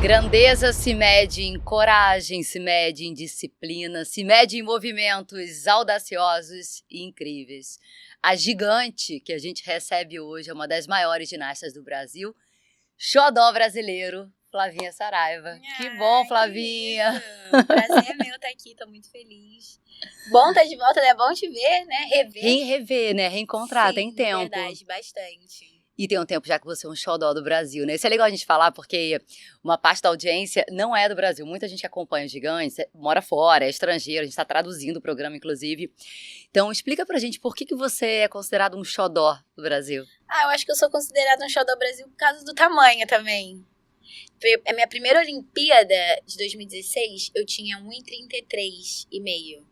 Grandeza se mede em coragem, se mede em disciplina, se mede em movimentos audaciosos e incríveis. A gigante que a gente recebe hoje é uma das maiores ginastas do Brasil, xodó brasileiro, Flavinha Saraiva. Que bom, Flavinha! Que prazer é meu estar aqui, tô muito feliz. Bom estar de volta, é bom te ver, né? Rever, né? Reencontrar, Sim, tem tempo. Verdade, bastante. E tem um tempo já que você é um xodó do Brasil, né? Isso é legal a gente falar porque uma parte da audiência não é do Brasil. Muita gente que acompanha os gigantes mora fora, é estrangeiro, a gente está traduzindo o programa, inclusive. Então, explica pra gente por que você é considerado um xodó do Brasil. Eu acho que eu sou considerada um xodó do Brasil por causa do tamanho também. A minha primeira Olimpíada de 2016, eu tinha 1,33 e meio.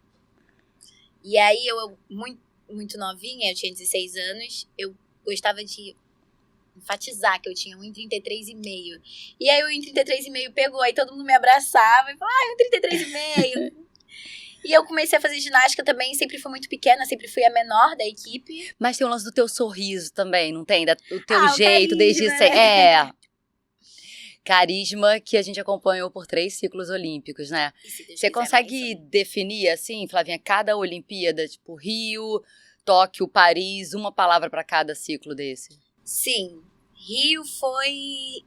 E aí, eu muito novinha, eu tinha 16 anos, eu gostava de enfatizar que eu tinha 1,33 e meio. E aí, o 1,33 e meio pegou, aí todo mundo me abraçava e falou, 1,33 e meio. E eu comecei a fazer ginástica também, sempre fui muito pequena, sempre fui a menor da equipe. Mas tem o lance do teu sorriso também, não tem? O teu jeito, carisma, desde né? sempre. Carisma que a gente acompanhou por 3 ciclos olímpicos, né? Você consegue definir, assim, Flavinha, cada Olimpíada, tipo Rio, Tóquio, Paris, uma palavra para cada ciclo desse? Sim, Rio foi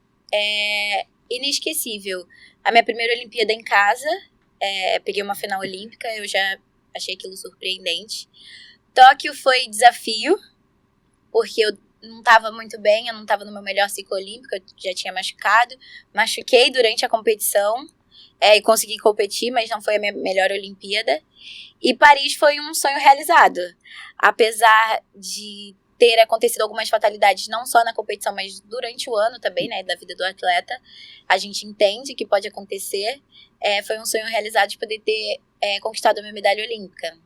inesquecível. A minha primeira Olimpíada em casa, peguei uma final olímpica, eu já achei aquilo surpreendente. Tóquio foi desafio, porque eu não estava muito bem, eu não estava no meu melhor ciclo olímpico, eu já tinha machuquei durante a competição, e consegui competir, mas não foi a minha melhor Olimpíada. E Paris foi um sonho realizado, apesar de ter acontecido algumas fatalidades, não só na competição, mas durante o ano também, né, da vida do atleta, a gente entende que pode acontecer. Foi um sonho realizado de poder ter conquistado a minha medalha olímpica.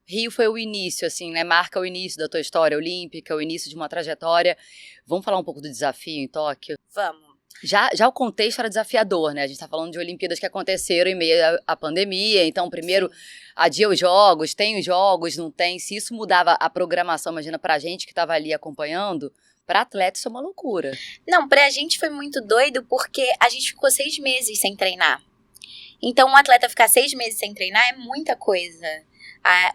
Rio foi o início, assim, né? Marca o início da tua história olímpica, o início de uma trajetória. Vamos falar um pouco do desafio em Tóquio? Vamos. Já o contexto era desafiador, né? A gente tá falando de Olimpíadas que aconteceram em meio à pandemia, então primeiro adia os jogos, tem os jogos, não tem. Se isso mudava a programação, imagina pra gente que tava ali acompanhando, pra atleta isso é uma loucura. Não, pra gente foi muito doido porque a gente ficou 6 meses sem treinar. Então um atleta ficar 6 meses sem treinar é muita coisa.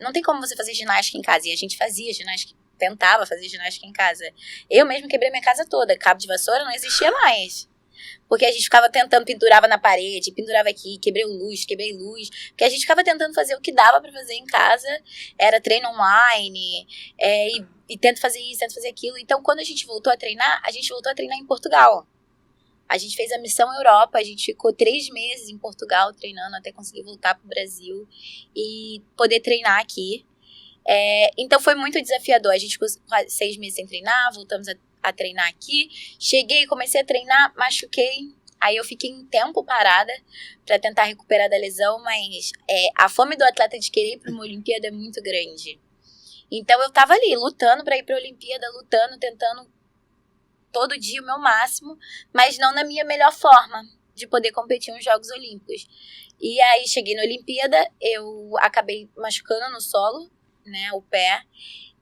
Não tem como você fazer ginástica em casa. E a gente fazia ginástica, tentava fazer ginástica em casa. Eu mesmo quebrei minha casa toda. Cabo de vassoura não existia mais. Porque a gente ficava tentando, pendurava na parede, pendurava aqui, quebrei luz. Porque a gente ficava tentando fazer o que dava pra fazer em casa. Era treino online, e tento fazer isso, tento fazer aquilo. Então, quando a gente voltou a treinar em Portugal. A gente fez a missão Europa, a gente ficou 3 meses em Portugal treinando até conseguir voltar pro Brasil e poder treinar aqui. Então foi muito desafiador. A gente ficou 6 meses sem treinar, voltamos a treinar aqui. Cheguei, comecei a treinar, machuquei. Aí eu fiquei um tempo parada para tentar recuperar da lesão, mas a fome do atleta de querer ir para uma Olimpíada é muito grande. Então eu tava ali, lutando para ir pra Olimpíada, tentando todo dia o meu máximo, mas não na minha melhor forma de poder competir nos Jogos Olímpicos. E aí cheguei na Olimpíada, eu acabei machucando no solo, né, o pé,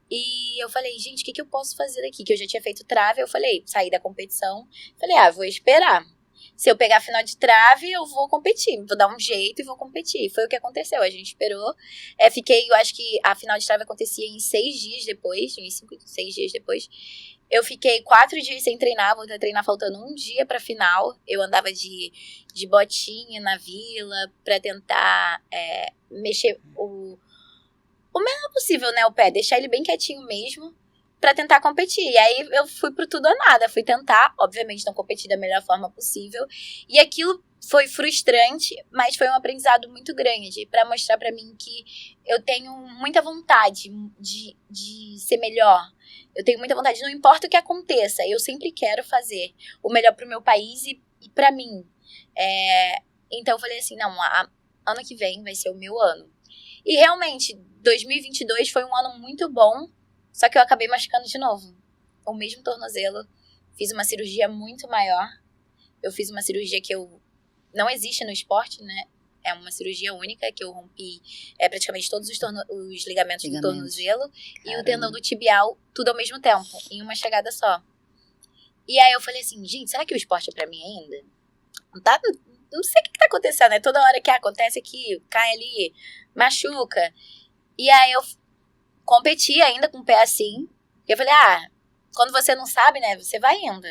e eu falei, gente, o que eu posso fazer daqui? Que eu já tinha feito trave, eu falei, saí da competição, falei, vou esperar. Se eu pegar a final de trave, eu vou competir, vou dar um jeito e vou competir. Foi o que aconteceu, a gente esperou. Eu acho que a final de trave acontecia em 6 dias depois, em 6 dias depois. Eu fiquei 4 dias sem treinar, voltei a treinar faltando 1 dia pra final. Eu andava de botinha na vila pra tentar mexer o menor possível, né, o pé, deixar ele bem quietinho mesmo, pra tentar competir. E aí eu fui pro tudo ou nada, fui tentar, obviamente não competi da melhor forma possível. E aquilo foi frustrante, mas foi um aprendizado muito grande pra mostrar pra mim que eu tenho muita vontade de ser melhor. Eu tenho muita vontade, não importa o que aconteça, eu sempre quero fazer o melhor pro meu país e pra mim. Então eu falei assim, não, ano que vem vai ser o meu ano. E realmente, 2022 foi um ano muito bom, só que eu acabei machucando de novo. O mesmo tornozelo, fiz uma cirurgia muito maior. Eu fiz uma cirurgia que não existe no esporte, né? É uma cirurgia única, que eu rompi praticamente todos os ligamentos do tornozelo. Caramba. E o tendão do tibial, tudo ao mesmo tempo, em uma chegada só. E aí eu falei assim, gente, será que o esporte é pra mim ainda? Não sei o que tá acontecendo, né? Toda hora que acontece aqui, cai ali, machuca. E aí eu competi ainda com o pé assim. Eu falei, quando você não sabe, né, você vai indo.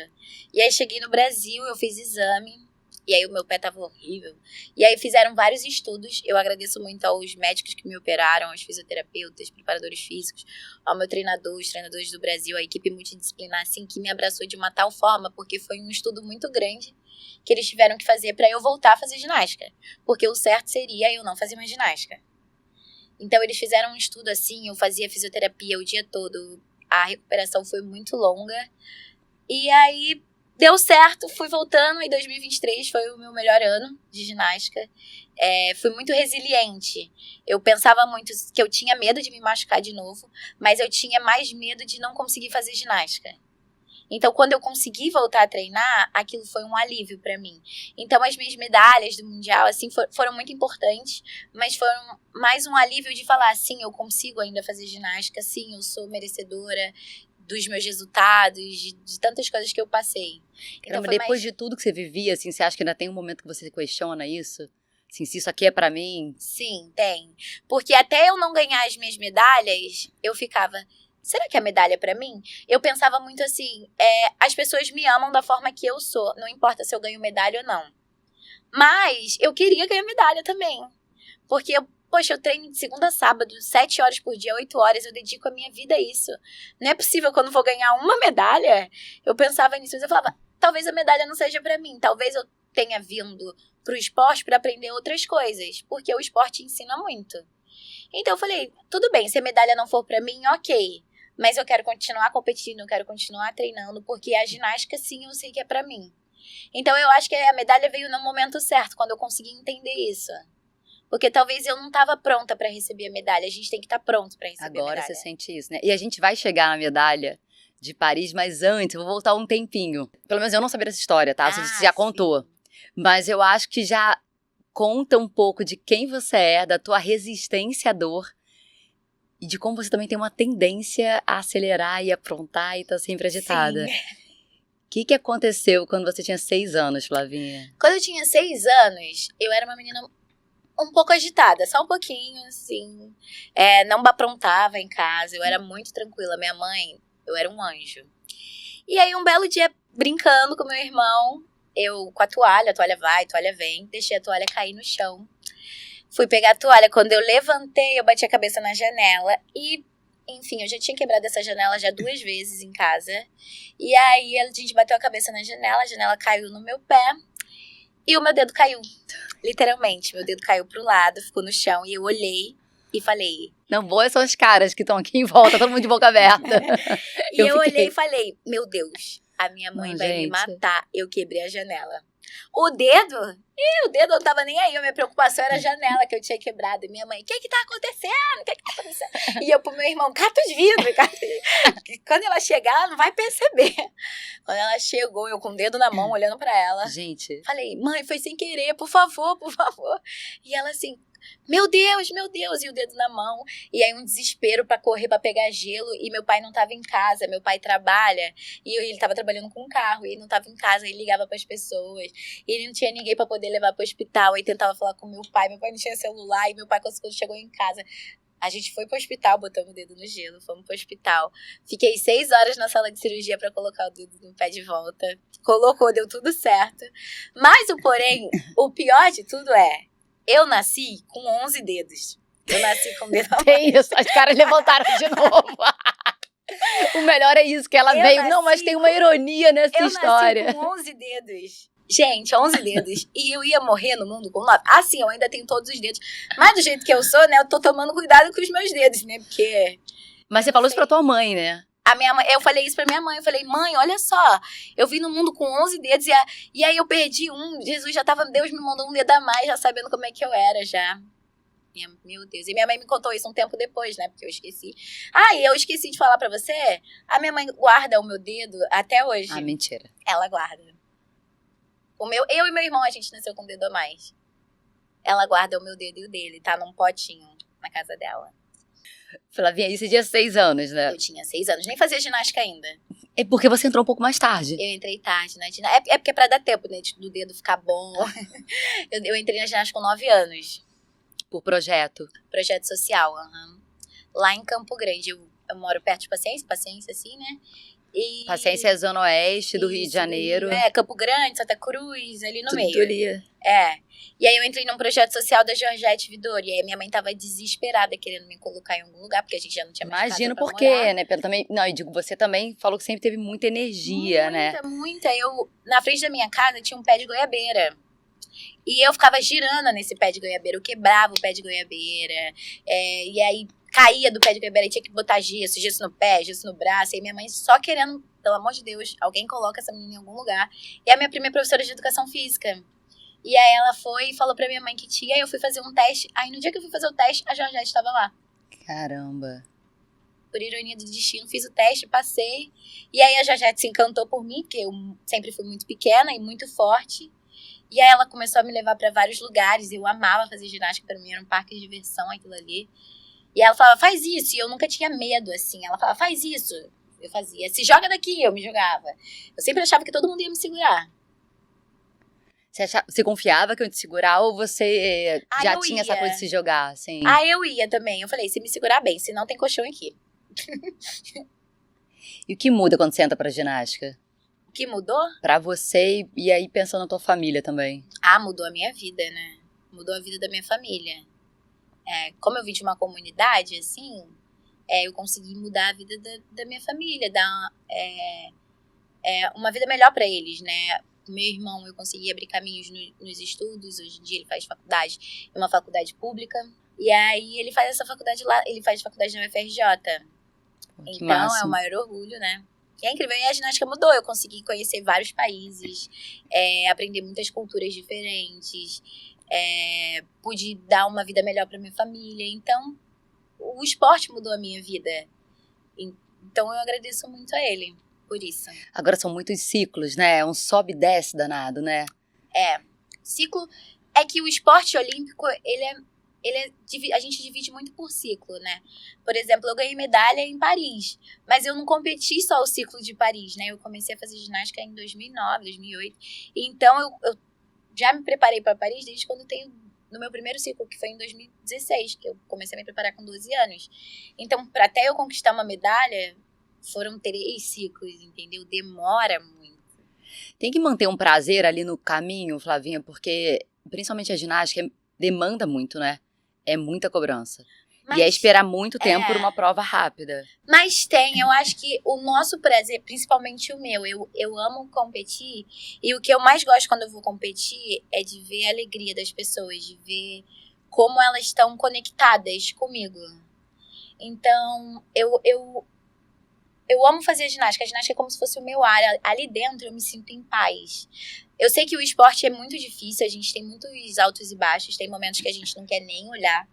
E aí cheguei no Brasil, eu fiz exame. E aí o meu pé tava horrível. E aí fizeram vários estudos. Eu agradeço muito aos médicos que me operaram, aos fisioterapeutas, preparadores físicos, ao meu treinador, os treinadores do Brasil, a equipe multidisciplinar, assim, que me abraçou de uma tal forma, porque foi um estudo muito grande que eles tiveram que fazer pra eu voltar a fazer ginástica. Porque o certo seria eu não fazer mais ginástica. Então eles fizeram um estudo assim, eu fazia fisioterapia o dia todo, a recuperação foi muito longa. E aí deu certo, fui voltando, e 2023 foi o meu melhor ano de ginástica. Fui muito resiliente. Eu pensava muito que eu tinha medo de me machucar de novo, mas eu tinha mais medo de não conseguir fazer ginástica. Então, quando eu consegui voltar a treinar, aquilo foi um alívio pra mim. Então, as minhas medalhas do Mundial, assim, foram muito importantes, mas foram mais um alívio de falar, sim, eu consigo ainda fazer ginástica, sim, eu sou merecedora dos meus resultados, de tantas coisas que eu passei. Então, Caramba, depois de tudo que você vivia, assim, você acha que ainda tem um momento que você questiona isso? Assim, se isso aqui é pra mim? Sim, tem. Porque até eu não ganhar as minhas medalhas, eu ficava, será que a medalha é pra mim? Eu pensava muito assim, as pessoas me amam da forma que eu sou, não importa se eu ganho medalha ou não. Mas eu queria ganhar medalha também. Porque eu treino de segunda a sábado, 7 horas por dia, 8 horas, eu dedico a minha vida a isso. Não é possível que eu não vou ganhar uma medalha. Eu pensava nisso, mas eu falava, talvez a medalha não seja pra mim, talvez eu tenha vindo pro esporte pra aprender outras coisas, porque o esporte ensina muito. Então eu falei, tudo bem, se a medalha não for pra mim, ok. Mas eu quero continuar competindo, eu quero continuar treinando, porque a ginástica, sim, eu sei que é pra mim. Então eu acho que a medalha veio no momento certo, quando eu consegui entender isso. Porque talvez eu não estava pronta pra receber a medalha. A gente tem que estar pronto pra receber a medalha. Agora você sente isso, né? E a gente vai chegar na medalha de Paris, mas antes, eu vou voltar um tempinho. Pelo menos eu não sabia dessa história, tá? Você já contou. Sim. Mas eu acho que já conta um pouco de quem você é, da tua resistência à dor e de como você também tem uma tendência a acelerar e aprontar e tá sempre agitada. Sim. O que aconteceu quando você tinha 6 anos, Flavinha? Quando eu tinha 6 anos, eu era uma menina um pouco agitada, só um pouquinho, assim. Não aprontava em casa, eu era muito tranquila. Minha mãe, eu era um anjo. E aí, um belo dia, brincando com meu irmão, eu com a toalha vai, a toalha vem, deixei a toalha cair no chão. Fui pegar a toalha, quando eu levantei, eu bati a cabeça na janela e, enfim, eu já tinha quebrado essa janela já 2 vezes em casa. E aí, a gente bateu a cabeça na janela, a janela caiu no meu pé e o meu dedo caiu. Literalmente, meu dedo caiu pro lado, ficou no chão e eu olhei e falei... Não, boas são as caras que estão aqui em volta, todo mundo de boca aberta. E eu olhei e falei, meu Deus, a minha mãe vai me gente. matar, eu quebrei a janela. O dedo não tava nem aí, a minha preocupação era a janela que eu tinha quebrado. E minha mãe, o que tá acontecendo? O que tá acontecendo? E eu pro meu irmão, cata os vidros. Quando ela chegar, ela não vai perceber. Quando ela chegou, eu com o dedo na mão, olhando pra ela. Gente. Falei, mãe, foi sem querer, por favor, por favor. E ela assim, meu Deus, e o dedo na mão. E aí um desespero pra correr, pra pegar gelo. E meu pai não tava em casa, meu pai trabalha. E ele tava trabalhando com um carro, e ele não tava em casa. Ele ligava pras pessoas. E ele não tinha ninguém pra poder levar pro hospital. Aí tentava falar com meu pai não tinha celular. E meu pai, quando chegou em casa, a gente foi pro hospital, botamos o dedo no gelo, fomos pro hospital. Fiquei 6 horas na sala de cirurgia pra colocar o dedo no pé de volta. Colocou, deu tudo certo. Mas o pior de tudo eu nasci com 11 dedos. Eu nasci com o dedo. Tem isso, as caras levantaram de novo. O melhor é isso, que ela veio... Não, mas tem uma ironia nessa história. Eu nasci com 11 dedos. Gente, 11 dedos. E eu ia morrer no mundo com 9. Assim, eu ainda tenho todos os dedos. Mas do jeito que eu sou, né, eu tô tomando cuidado com os meus dedos, né, porque... Mas você falou isso pra tua mãe, né? A minha mãe, eu falei isso pra minha mãe, eu falei, mãe, olha só, eu vim no mundo com 11 dedos e aí eu perdi um, Deus me mandou um dedo a mais, já sabendo como é que eu era, já. Meu Deus, e minha mãe me contou isso um tempo depois, né, porque eu esqueci. E eu esqueci de falar pra você, a minha mãe guarda o meu dedo até hoje. Ah, mentira. Ela guarda. Eu e meu irmão, a gente nasceu com um dedo a mais. Ela guarda o meu dedo e o dele, tá num potinho na casa dela. Flavinha, isso tinha 6 anos, né? Eu tinha 6 anos, nem fazia ginástica ainda. É porque você entrou um pouco mais tarde. Eu entrei tarde na ginástica. É porque é pra dar tempo, né? Do dedo ficar bom. Eu entrei na ginástica com 9 anos. Por projeto. Projeto social, lá em Campo Grande. Eu moro perto de Paciência, assim, né? E Paciência é Zona Oeste do Rio de Janeiro. Campo Grande, Santa Cruz, ali no Tudo meio. ali. E aí eu entrei num projeto social da Georgette Vidori. E aí minha mãe tava desesperada querendo me colocar em algum lugar, porque a gente já não tinha mais Imagino casa pra por quê, morar. né? Não, e digo, você também falou que sempre teve muita energia, né? Muita. Na frente da minha casa tinha um pé de goiabeira. E eu ficava girando nesse pé de goiabeira. Eu quebrava o pé de goiabeira. E aí caía do pé de goiabeira e tinha que botar gesso no pé, gesso no braço. E minha mãe só querendo, pelo amor de Deus, alguém coloca essa menina em algum lugar. E a minha prima é professora de educação física. E aí ela foi e falou pra minha mãe que tinha. Aí eu fui fazer um teste. Aí no dia que eu fui fazer o teste, a Georgette estava lá. Caramba. Por ironia do destino, fiz o teste, passei. E aí a Georgette se encantou por mim, porque eu sempre fui muito pequena e muito forte. E aí ela começou a me levar pra vários lugares. Eu amava fazer ginástica, pra mim era um parque de diversão aquilo ali. E ela falava, faz isso. E eu nunca tinha medo, assim. Ela falava, faz isso. Eu fazia. Se joga daqui, eu me jogava. Eu sempre achava que todo mundo ia me segurar. Você confiava que eu ia te segurar ou você já tinha essa coisa de se jogar, assim? Eu ia também. Eu falei, se me segurar bem, senão tem colchão aqui. E o que muda quando você entra pra ginástica? O que mudou? Pra você e aí pensando na tua família também. Mudou a minha vida, né? Mudou a vida da minha família. Como eu vim de uma comunidade, assim, eu consegui mudar a vida da minha família, dar uma vida melhor pra eles, né? Meu irmão, eu consegui abrir caminhos nos estudos. Hoje em dia ele faz faculdade em uma faculdade pública. E aí ele faz essa faculdade lá, ele faz faculdade na UFRJ. Então massa. É o maior orgulho, né? E é incrível, e a ginástica mudou. Eu consegui conhecer vários países, aprender muitas culturas diferentes, pude dar uma vida melhor pra minha família. Então, o esporte mudou a minha vida. Então, eu agradeço muito a ele por isso. Agora são muitos ciclos, né? Um sobe e desce danado, né? Ciclo é que o esporte olímpico, a gente divide muito por ciclo, né? Por exemplo, eu ganhei medalha em Paris, mas eu não competi só o ciclo de Paris, né? Eu comecei a fazer ginástica em 2009, 2008. Então, eu já me preparei para Paris desde quando eu tenho no meu primeiro ciclo, que foi em 2016, que eu comecei a me preparar com 12 anos. Então, para até eu conquistar uma medalha, foram 3 ciclos, entendeu? Demora muito. Tem que manter um prazer ali no caminho, Flavinha, porque principalmente a ginástica demanda muito, né? É muita cobrança. E é esperar muito tempo por uma prova rápida. Mas eu acho que o nosso prazer, principalmente o meu, eu amo competir. E o que eu mais gosto quando eu vou competir é de ver a alegria das pessoas, de ver como elas estão conectadas comigo. Então, eu amo fazer ginástica. A ginástica é como se fosse o meu ar. Ali dentro eu me sinto em paz. Eu sei que o esporte é muito difícil, a gente tem muitos altos e baixos, tem momentos que a gente não quer nem olhar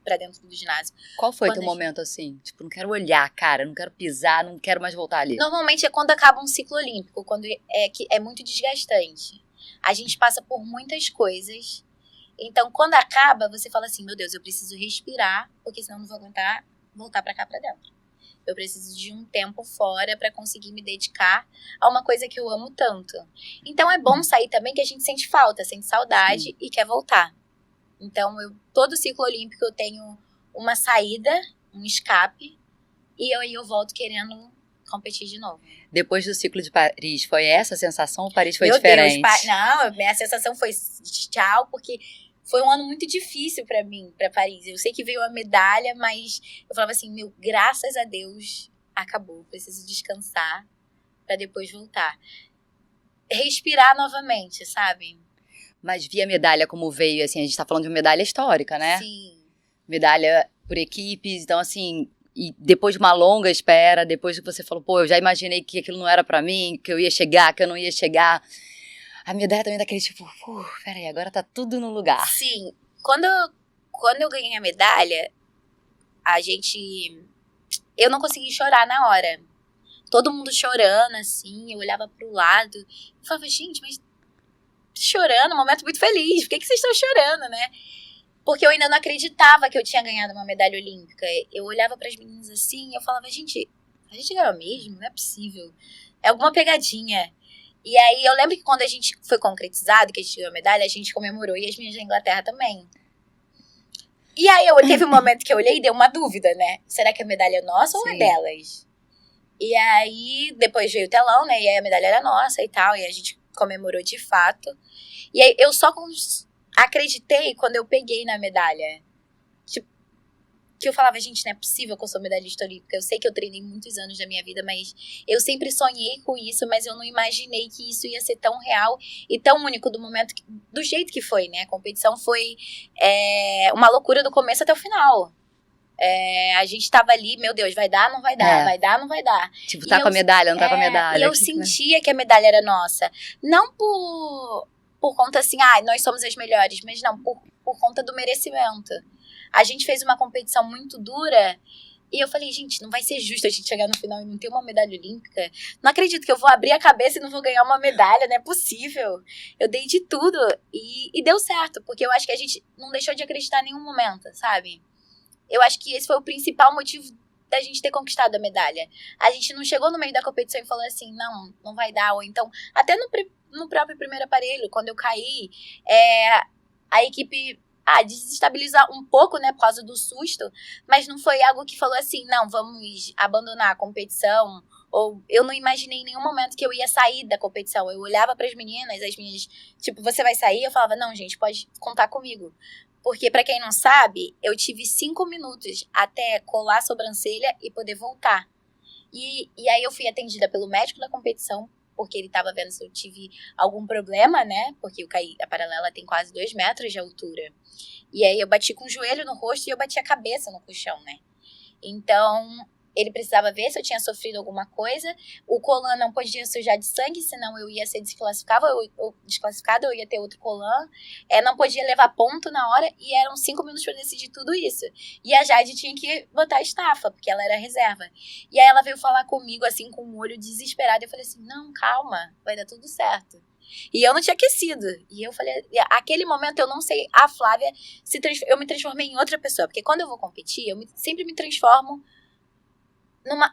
pra dentro do ginásio. Qual foi teu momento assim? Tipo, não quero olhar, cara, não quero pisar, não quero mais voltar ali. Normalmente é quando acaba um ciclo olímpico, quando é muito desgastante. A gente passa por muitas coisas. Então, quando acaba, você fala assim, meu Deus, eu preciso respirar, porque senão eu não vou aguentar voltar pra cá, pra dentro. Eu preciso de um tempo fora pra conseguir me dedicar a uma coisa que eu amo tanto. Então, é bom sair também que a gente sente falta, sente saudade e quer voltar. Então, todo ciclo olímpico eu tenho uma saída, um escape, e aí eu volto querendo competir de novo. Depois do ciclo de Paris, foi essa a sensação ou Paris foi diferente? Não, minha sensação foi tchau, porque foi um ano muito difícil pra mim, pra Paris. Eu sei que veio a medalha, mas eu falava assim, graças a Deus, acabou. Preciso descansar pra depois voltar. Respirar novamente, sabe? Mas via a medalha como veio, assim, a gente tá falando de uma medalha histórica, né? Sim. Medalha por equipes, então assim, e depois de uma longa espera, depois que você falou, pô, eu já imaginei que aquilo não era pra mim, que eu ia chegar, que eu não ia chegar. A medalha também daquele tipo, peraí, agora tá tudo no lugar. Sim. Quando eu ganhei a medalha, eu não consegui chorar na hora. Todo mundo chorando, assim, eu olhava pro lado e falava, gente, mas chorando, um momento muito feliz, por que vocês estão chorando, né? Porque eu ainda não acreditava que eu tinha ganhado uma medalha olímpica. Eu olhava pras meninas assim e eu falava, gente, a gente ganhou mesmo? Não é possível. É alguma pegadinha. E aí, eu lembro que quando a gente foi concretizado, que a gente ganhou a medalha, a gente comemorou e as meninas da Inglaterra também. E aí, teve um momento que eu olhei e deu uma dúvida, né? Será que a medalha é nossa ou é delas? E aí, depois veio o telão, né? E aí a medalha era nossa e tal, e a gente comemorou de fato. E aí, eu só acreditei quando eu peguei na medalha. Tipo, que eu falava, gente, não é possível que eu sou medalhista olímpica. Eu sei que eu treinei muitos anos da minha vida, mas eu sempre sonhei com isso, mas eu não imaginei que isso ia ser tão real e tão único do jeito que foi, né? A competição foi uma loucura do começo até o final. A gente tava ali, meu Deus, vai dar, não vai dar, vai dar, não vai dar. Tipo, tá com a medalha, não tá com a medalha. E eu sentia que a medalha era nossa. Não por conta assim, nós somos as melhores, mas não, por conta do merecimento. A gente fez uma competição muito dura e eu falei, gente, não vai ser justo a gente chegar no final e não ter uma medalha olímpica. Não acredito que eu vou abrir a cabeça e não vou ganhar uma medalha, não é possível. Eu dei de tudo e deu certo, porque eu acho que a gente não deixou de acreditar em nenhum momento, sabe? Eu acho que esse foi o principal motivo da gente ter conquistado a medalha. A gente não chegou no meio da competição e falou assim, não vai dar, ou então, até no próprio primeiro aparelho, quando eu caí, a equipe desestabilizar um pouco, né, por causa do susto, mas não foi algo que falou assim, não, vamos abandonar a competição, ou eu não imaginei em nenhum momento que eu ia sair da competição. Eu olhava para as meninas tipo, você vai sair? Eu falava, não, gente, pode contar comigo. Porque, pra quem não sabe, eu tive 5 minutos até colar a sobrancelha e poder voltar. E aí eu fui atendida pelo médico da competição, porque ele tava vendo se eu tive algum problema, né? Porque eu caí, a paralela tem quase 2 metros de altura. E aí eu bati com o joelho no rosto e eu bati a cabeça no colchão, né? Então, ele precisava ver se eu tinha sofrido alguma coisa. O colan não podia sujar de sangue, senão eu ia ser desclassificada, eu ia ter outro colan. Não podia levar ponto na hora, e eram 5 minutos para decidir tudo isso. E a Jade tinha que botar a estafa, porque ela era reserva. E aí ela veio falar comigo, assim, com o olho desesperado. Eu falei assim, não, calma, vai dar tudo certo. E eu não tinha aquecido. E eu falei, aquele momento eu não sei, a Flávia, eu me transformei em outra pessoa. Porque quando eu vou competir, sempre me transformo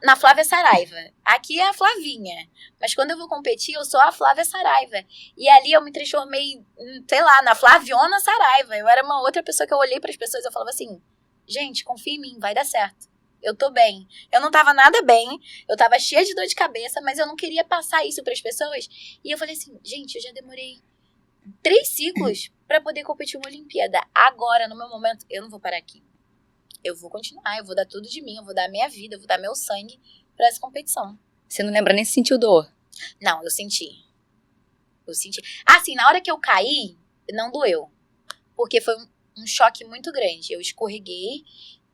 na Flávia Saraiva. Aqui é a Flavinha. Mas quando eu vou competir, eu sou a Flávia Saraiva. E ali eu me transformei, sei lá, na Flaviona Saraiva. Eu era uma outra pessoa que eu olhei para as pessoas e eu falava assim, gente, confia em mim, vai dar certo. Eu tô bem. Eu não tava nada bem, eu tava cheia de dor de cabeça, mas eu não queria passar isso para as pessoas. E eu falei assim, gente, eu já demorei 3 ciclos para poder competir uma Olimpíada. Agora, no meu momento, eu não vou parar aqui. Eu vou continuar, eu vou dar tudo de mim, eu vou dar minha vida, eu vou dar meu sangue pra essa competição. Você não lembra nem se sentiu dor? Não, eu senti. Assim, na hora que eu caí, não doeu. Porque foi um choque muito grande. Eu escorreguei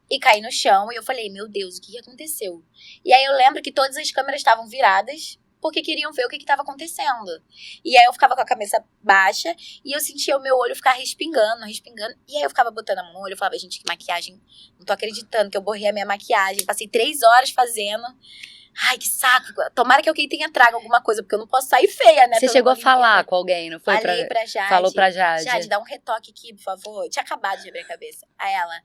e caí no chão e eu falei, meu Deus, o que aconteceu? E aí eu lembro que todas as câmeras estavam viradas porque queriam ver o que estava acontecendo. E aí eu ficava com a cabeça baixa e eu sentia o meu olho ficar respingando. E aí eu ficava botando a mão no olho, eu falava, gente, que maquiagem, não tô acreditando que eu borrei a minha maquiagem. Passei 3 horas fazendo. Ai, que saco. Tomara que alguém tenha trago alguma coisa, porque eu não posso sair feia, né? Você chegou a falar com alguém, não foi? Falei pra Jade. Falou pra Jade. Jade, dá um retoque aqui, por favor. Eu tinha acabado de abrir a cabeça. Aí ela,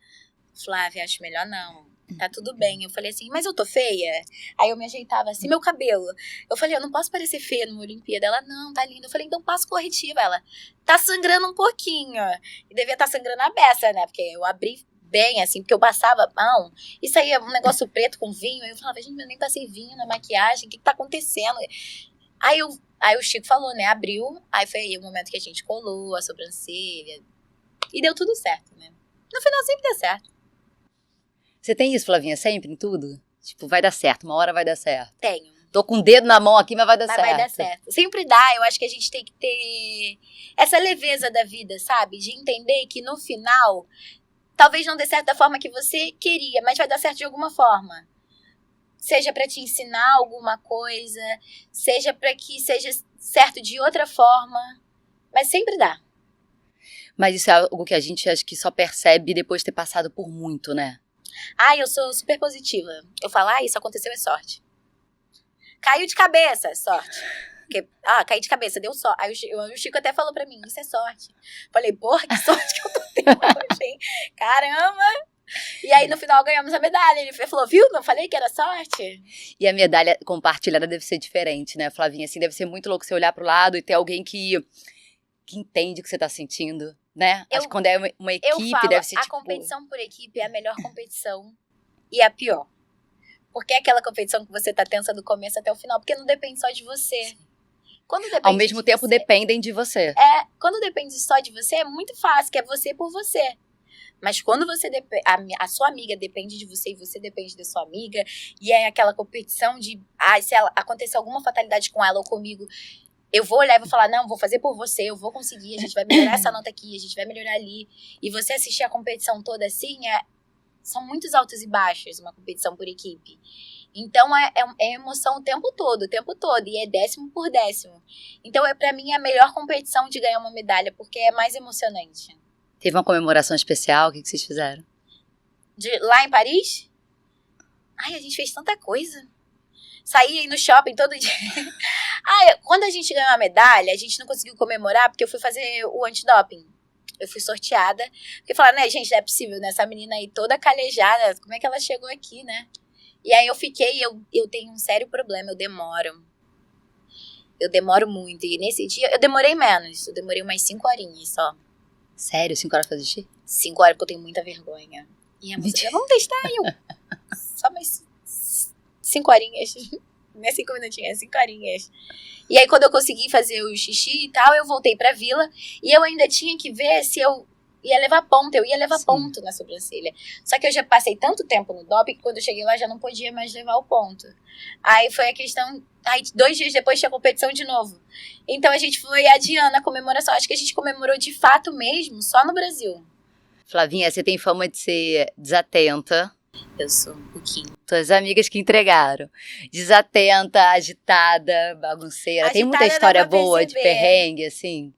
Flávia, acho melhor não. Tá tudo bem. Eu falei assim, mas eu tô feia? Aí eu me ajeitava assim, meu cabelo. Eu falei, eu não posso parecer feia numa Olimpíada. Ela, não, tá linda. Eu falei, então passa corretiva. Ela, tá sangrando um pouquinho. E devia estar sangrando a beça, né? Porque eu abri bem, assim, porque eu passava a mão e saía um negócio preto com vinho. Aí eu falava, gente, eu nem passei vinho na maquiagem. O que tá acontecendo? Aí o Chico falou, né? Abriu. Aí foi aí o momento que a gente colou a sobrancelha. E deu tudo certo, né? No final sempre deu certo. Você tem isso, Flavinha, sempre, em tudo? Tipo, vai dar certo, uma hora vai dar certo. Tenho. Tô com o dedo na mão aqui, mas vai dar certo. Vai dar certo. Sempre dá, eu acho que a gente tem que ter essa leveza da vida, sabe? De entender que no final, talvez não dê certo da forma que você queria, mas vai dar certo de alguma forma. Seja pra te ensinar alguma coisa, seja pra que seja certo de outra forma, mas sempre dá. Mas isso é algo que a gente acho que só percebe depois de ter passado por muito, né? Eu sou super positiva. Eu falo, isso aconteceu, é sorte. Caiu de cabeça, sorte. Porque, caí de cabeça, deu sorte. Aí o Chico até falou pra mim, isso é sorte. Falei, porra, que sorte que eu tô tendo hoje, hein? Caramba! E aí, no final, ganhamos a medalha. Ele falou, viu? Não falei que era sorte? E a medalha compartilhada deve ser diferente, né, Flavinha? Assim, deve ser muito louco você olhar pro lado e ter alguém que entende o que você tá sentindo, né? Acho que quando é uma equipe, deve ser a tipo... competição por equipe é a melhor competição e a pior. Porque é aquela competição que você tá tensa do começo até o final, porque não depende só de você. Quando depende Ao mesmo tempo, dependem de você. Quando depende só de você, é muito fácil, que é você por você. Mas quando você a sua amiga depende de você e você depende da sua amiga, e é aquela competição de, se acontecer alguma fatalidade com ela ou comigo, eu vou olhar e vou falar, não, vou fazer por você, eu vou conseguir, a gente vai melhorar essa nota aqui, a gente vai melhorar ali. E você assistir a competição toda assim, são muitos altos e baixos, uma competição por equipe. Então, é emoção o tempo todo, e é 10º por 10º. Então, pra mim, a melhor competição de ganhar uma medalha, porque é mais emocionante. Teve uma comemoração especial, o que vocês fizeram? Lá em Paris? Ai, a gente fez tanta coisa. Saí aí no shopping todo dia. Quando a gente ganhou a medalha, a gente não conseguiu comemorar, porque eu fui fazer o antidoping. Eu fui sorteada. Porque falaram, né, gente, não é possível, né? Essa menina aí toda calejada, como é que ela chegou aqui, né? E aí eu fiquei, eu tenho um sério problema, eu demoro. Eu demoro muito. E nesse dia, eu demorei menos. Eu demorei umas 5 horinhas só. Sério? 5 horas pra assistir? 5 horas, porque eu tenho muita vergonha. E a moça falou, vamos testar aí. Só mais 5 horinhas. Não é 5 minutinhos, é 5 horinhas. E aí, quando eu consegui fazer o xixi e tal, eu voltei pra vila. E eu ainda tinha que ver se eu ia levar ponto. Eu ia levar ponto na sobrancelha. Só que eu já passei tanto tempo no doping que quando eu cheguei lá já não podia mais levar o ponto. Aí foi a questão... Aí 2 dias depois tinha competição de novo. Então a gente foi adiando a comemoração. Acho que a gente comemorou de fato mesmo só no Brasil. Flavinha, você tem fama de ser desatenta. Eu sou um pouquinho. Tuas amigas que entregaram. Desatenta, agitada, bagunceira. Tem muita história boa de perrengue, assim?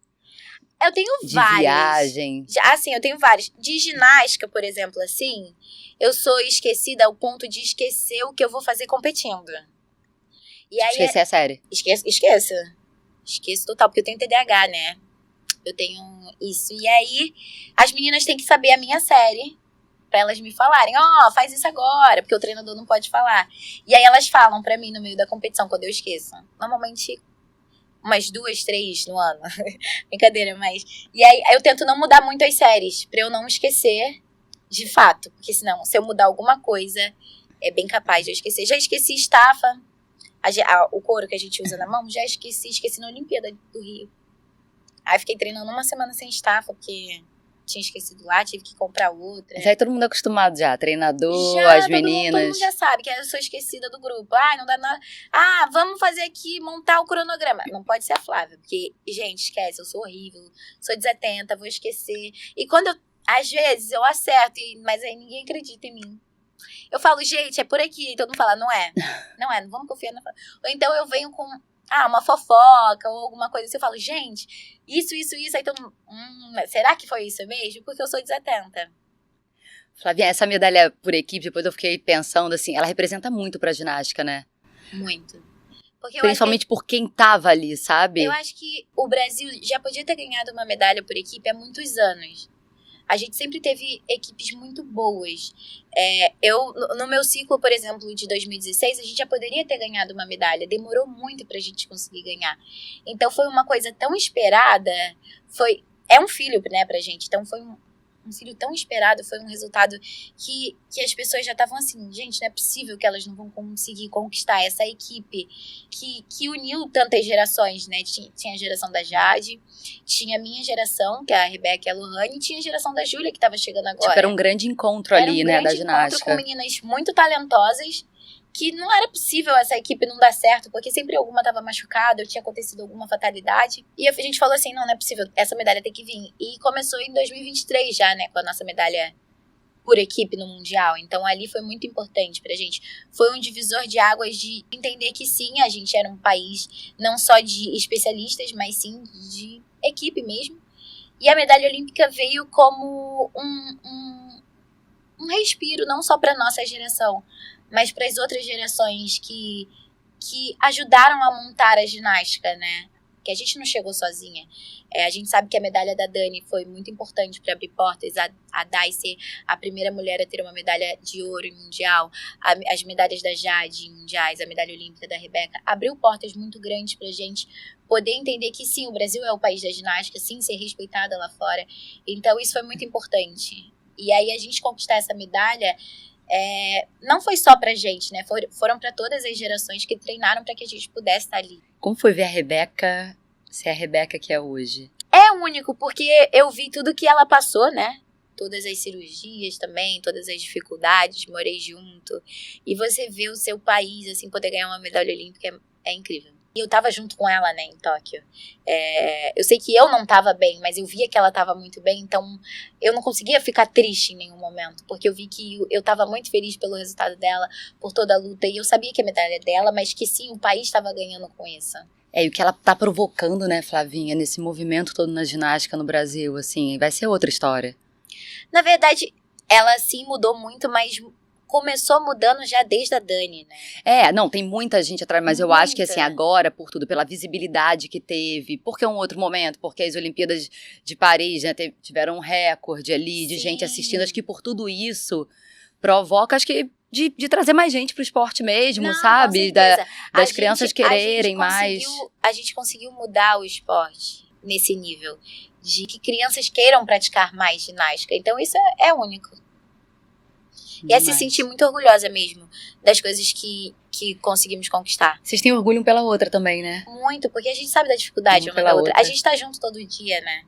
Eu tenho de várias. De viagem. Assim, eu tenho várias. De ginástica, por exemplo, assim, eu sou esquecida ao ponto de esquecer o que eu vou fazer competindo. E aí, esquecer a série? Esqueço total, porque eu tenho TDAH, né? Eu tenho isso. E aí, as meninas têm que saber a minha série pra elas me falarem, faz isso agora, porque o treinador não pode falar. E aí elas falam pra mim no meio da competição, quando eu esqueço. Normalmente, umas 2, 3 no ano. Brincadeira, mas... E aí eu tento não mudar muito as séries, pra eu não esquecer de fato. Porque senão, se eu mudar alguma coisa, é bem capaz de eu esquecer. Já esqueci estafa, o couro que a gente usa na mão, já esqueci na Olimpíada do Rio. Aí fiquei treinando uma semana sem estafa, porque... tinha esquecido lá, tive que comprar outra. Mas aí todo mundo é acostumado já, treinador, as meninas. Todo mundo já sabe que eu sou esquecida do grupo. Não dá nada. Vamos fazer aqui, montar o cronograma. Não pode ser a Flávia, porque, gente, esquece, eu sou horrível, sou desatenta, vou esquecer. E quando às vezes, eu acerto, mas aí ninguém acredita em mim. Eu falo, gente, é por aqui. Todo mundo fala, não é. Não é, não vamos confiar na Flávia. Ou então eu venho com... uma fofoca ou alguma coisa assim, eu falo, gente, isso, aí todo mundo, será que foi isso mesmo? Porque eu sou desatenta. Flavinha, essa medalha por equipe, depois eu fiquei pensando assim, ela representa muito pra ginástica, né? Muito. Porque principalmente por quem tava ali, sabe? Eu acho que o Brasil já podia ter ganhado uma medalha por equipe há muitos anos. A gente sempre teve equipes muito boas. No meu ciclo, por exemplo, de 2016, a gente já poderia ter ganhado uma medalha. Demorou muito pra gente conseguir ganhar. Então, foi uma coisa tão esperada. É um filho, né, pra gente. Então, foi um filho tão esperado. Foi um resultado que as pessoas já estavam assim, gente, não é possível que elas não vão conseguir conquistar essa equipe que uniu tantas gerações, né? Tinha a geração da Jade, tinha a minha geração, que é a Rebeca e a Lohane, e tinha a geração da Júlia, que estava chegando agora. Tipo, era um grande encontro ali, né, da ginástica. Era um grande encontro com meninas muito talentosas, que não era possível essa equipe não dar certo, porque sempre alguma estava machucada, ou tinha acontecido alguma fatalidade. E a gente falou assim, não é possível, essa medalha tem que vir. E começou em 2023 já, né, com a nossa medalha por equipe no Mundial. Então ali foi muito importante pra gente. Foi um divisor de águas de entender que sim, a gente era um país não só de especialistas, mas sim de equipe mesmo. E a medalha olímpica veio como um respiro, não só pra nossa geração, mas para as outras gerações que ajudaram a montar a ginástica, né? que a gente não chegou sozinha. A gente sabe que a medalha da Dani foi muito importante para abrir portas, a Dai ser a primeira mulher a ter uma medalha de ouro em mundial, as medalhas da Jade em mundiais, a medalha olímpica da Rebeca, abriu portas muito grandes pra gente poder entender que sim, o Brasil é o país da ginástica, sim, ser respeitada lá fora. Então isso foi muito importante. E aí a gente conquistar essa medalha não foi só pra gente, né? Foram para todas as gerações que treinaram para que a gente pudesse estar ali. Como foi ver a Rebeca ser a Rebeca que é hoje? É único, porque eu vi tudo que ela passou, né? Todas as cirurgias também, todas as dificuldades, morei junto. E você vê o seu país, assim, poder ganhar uma medalha olímpica é incrível. E eu tava junto com ela, né, em Tóquio. Eu sei que eu não tava bem, mas eu via que ela tava muito bem, então eu não conseguia ficar triste em nenhum momento, porque eu vi que eu tava muito feliz pelo resultado dela, por toda a luta, e eu sabia que a medalha é dela, mas que sim, o país tava ganhando com isso. E o que ela tá provocando, né, Flavinha, nesse movimento todo na ginástica no Brasil, assim, vai ser outra história. Na verdade, ela sim mudou muito, mas começou mudando já desde a Dani, né? Não, tem muita gente atrás, mas eu acho que assim, agora, por tudo, pela visibilidade que teve, porque é um outro momento, porque as Olimpíadas de Paris, né, tiveram um recorde ali de gente assistindo, acho que por tudo isso provoca, acho que de trazer mais gente pro esporte mesmo, Não, sabe? Das crianças quererem mais. A gente conseguiu mudar o esporte nesse nível, de que crianças queiram praticar mais ginástica, então isso é único. E se sentir muito orgulhosa mesmo das coisas que conseguimos conquistar. Vocês têm orgulho um pela outra também, né? Muito, porque a gente sabe da dificuldade uma da outra. A gente tá junto todo dia, né?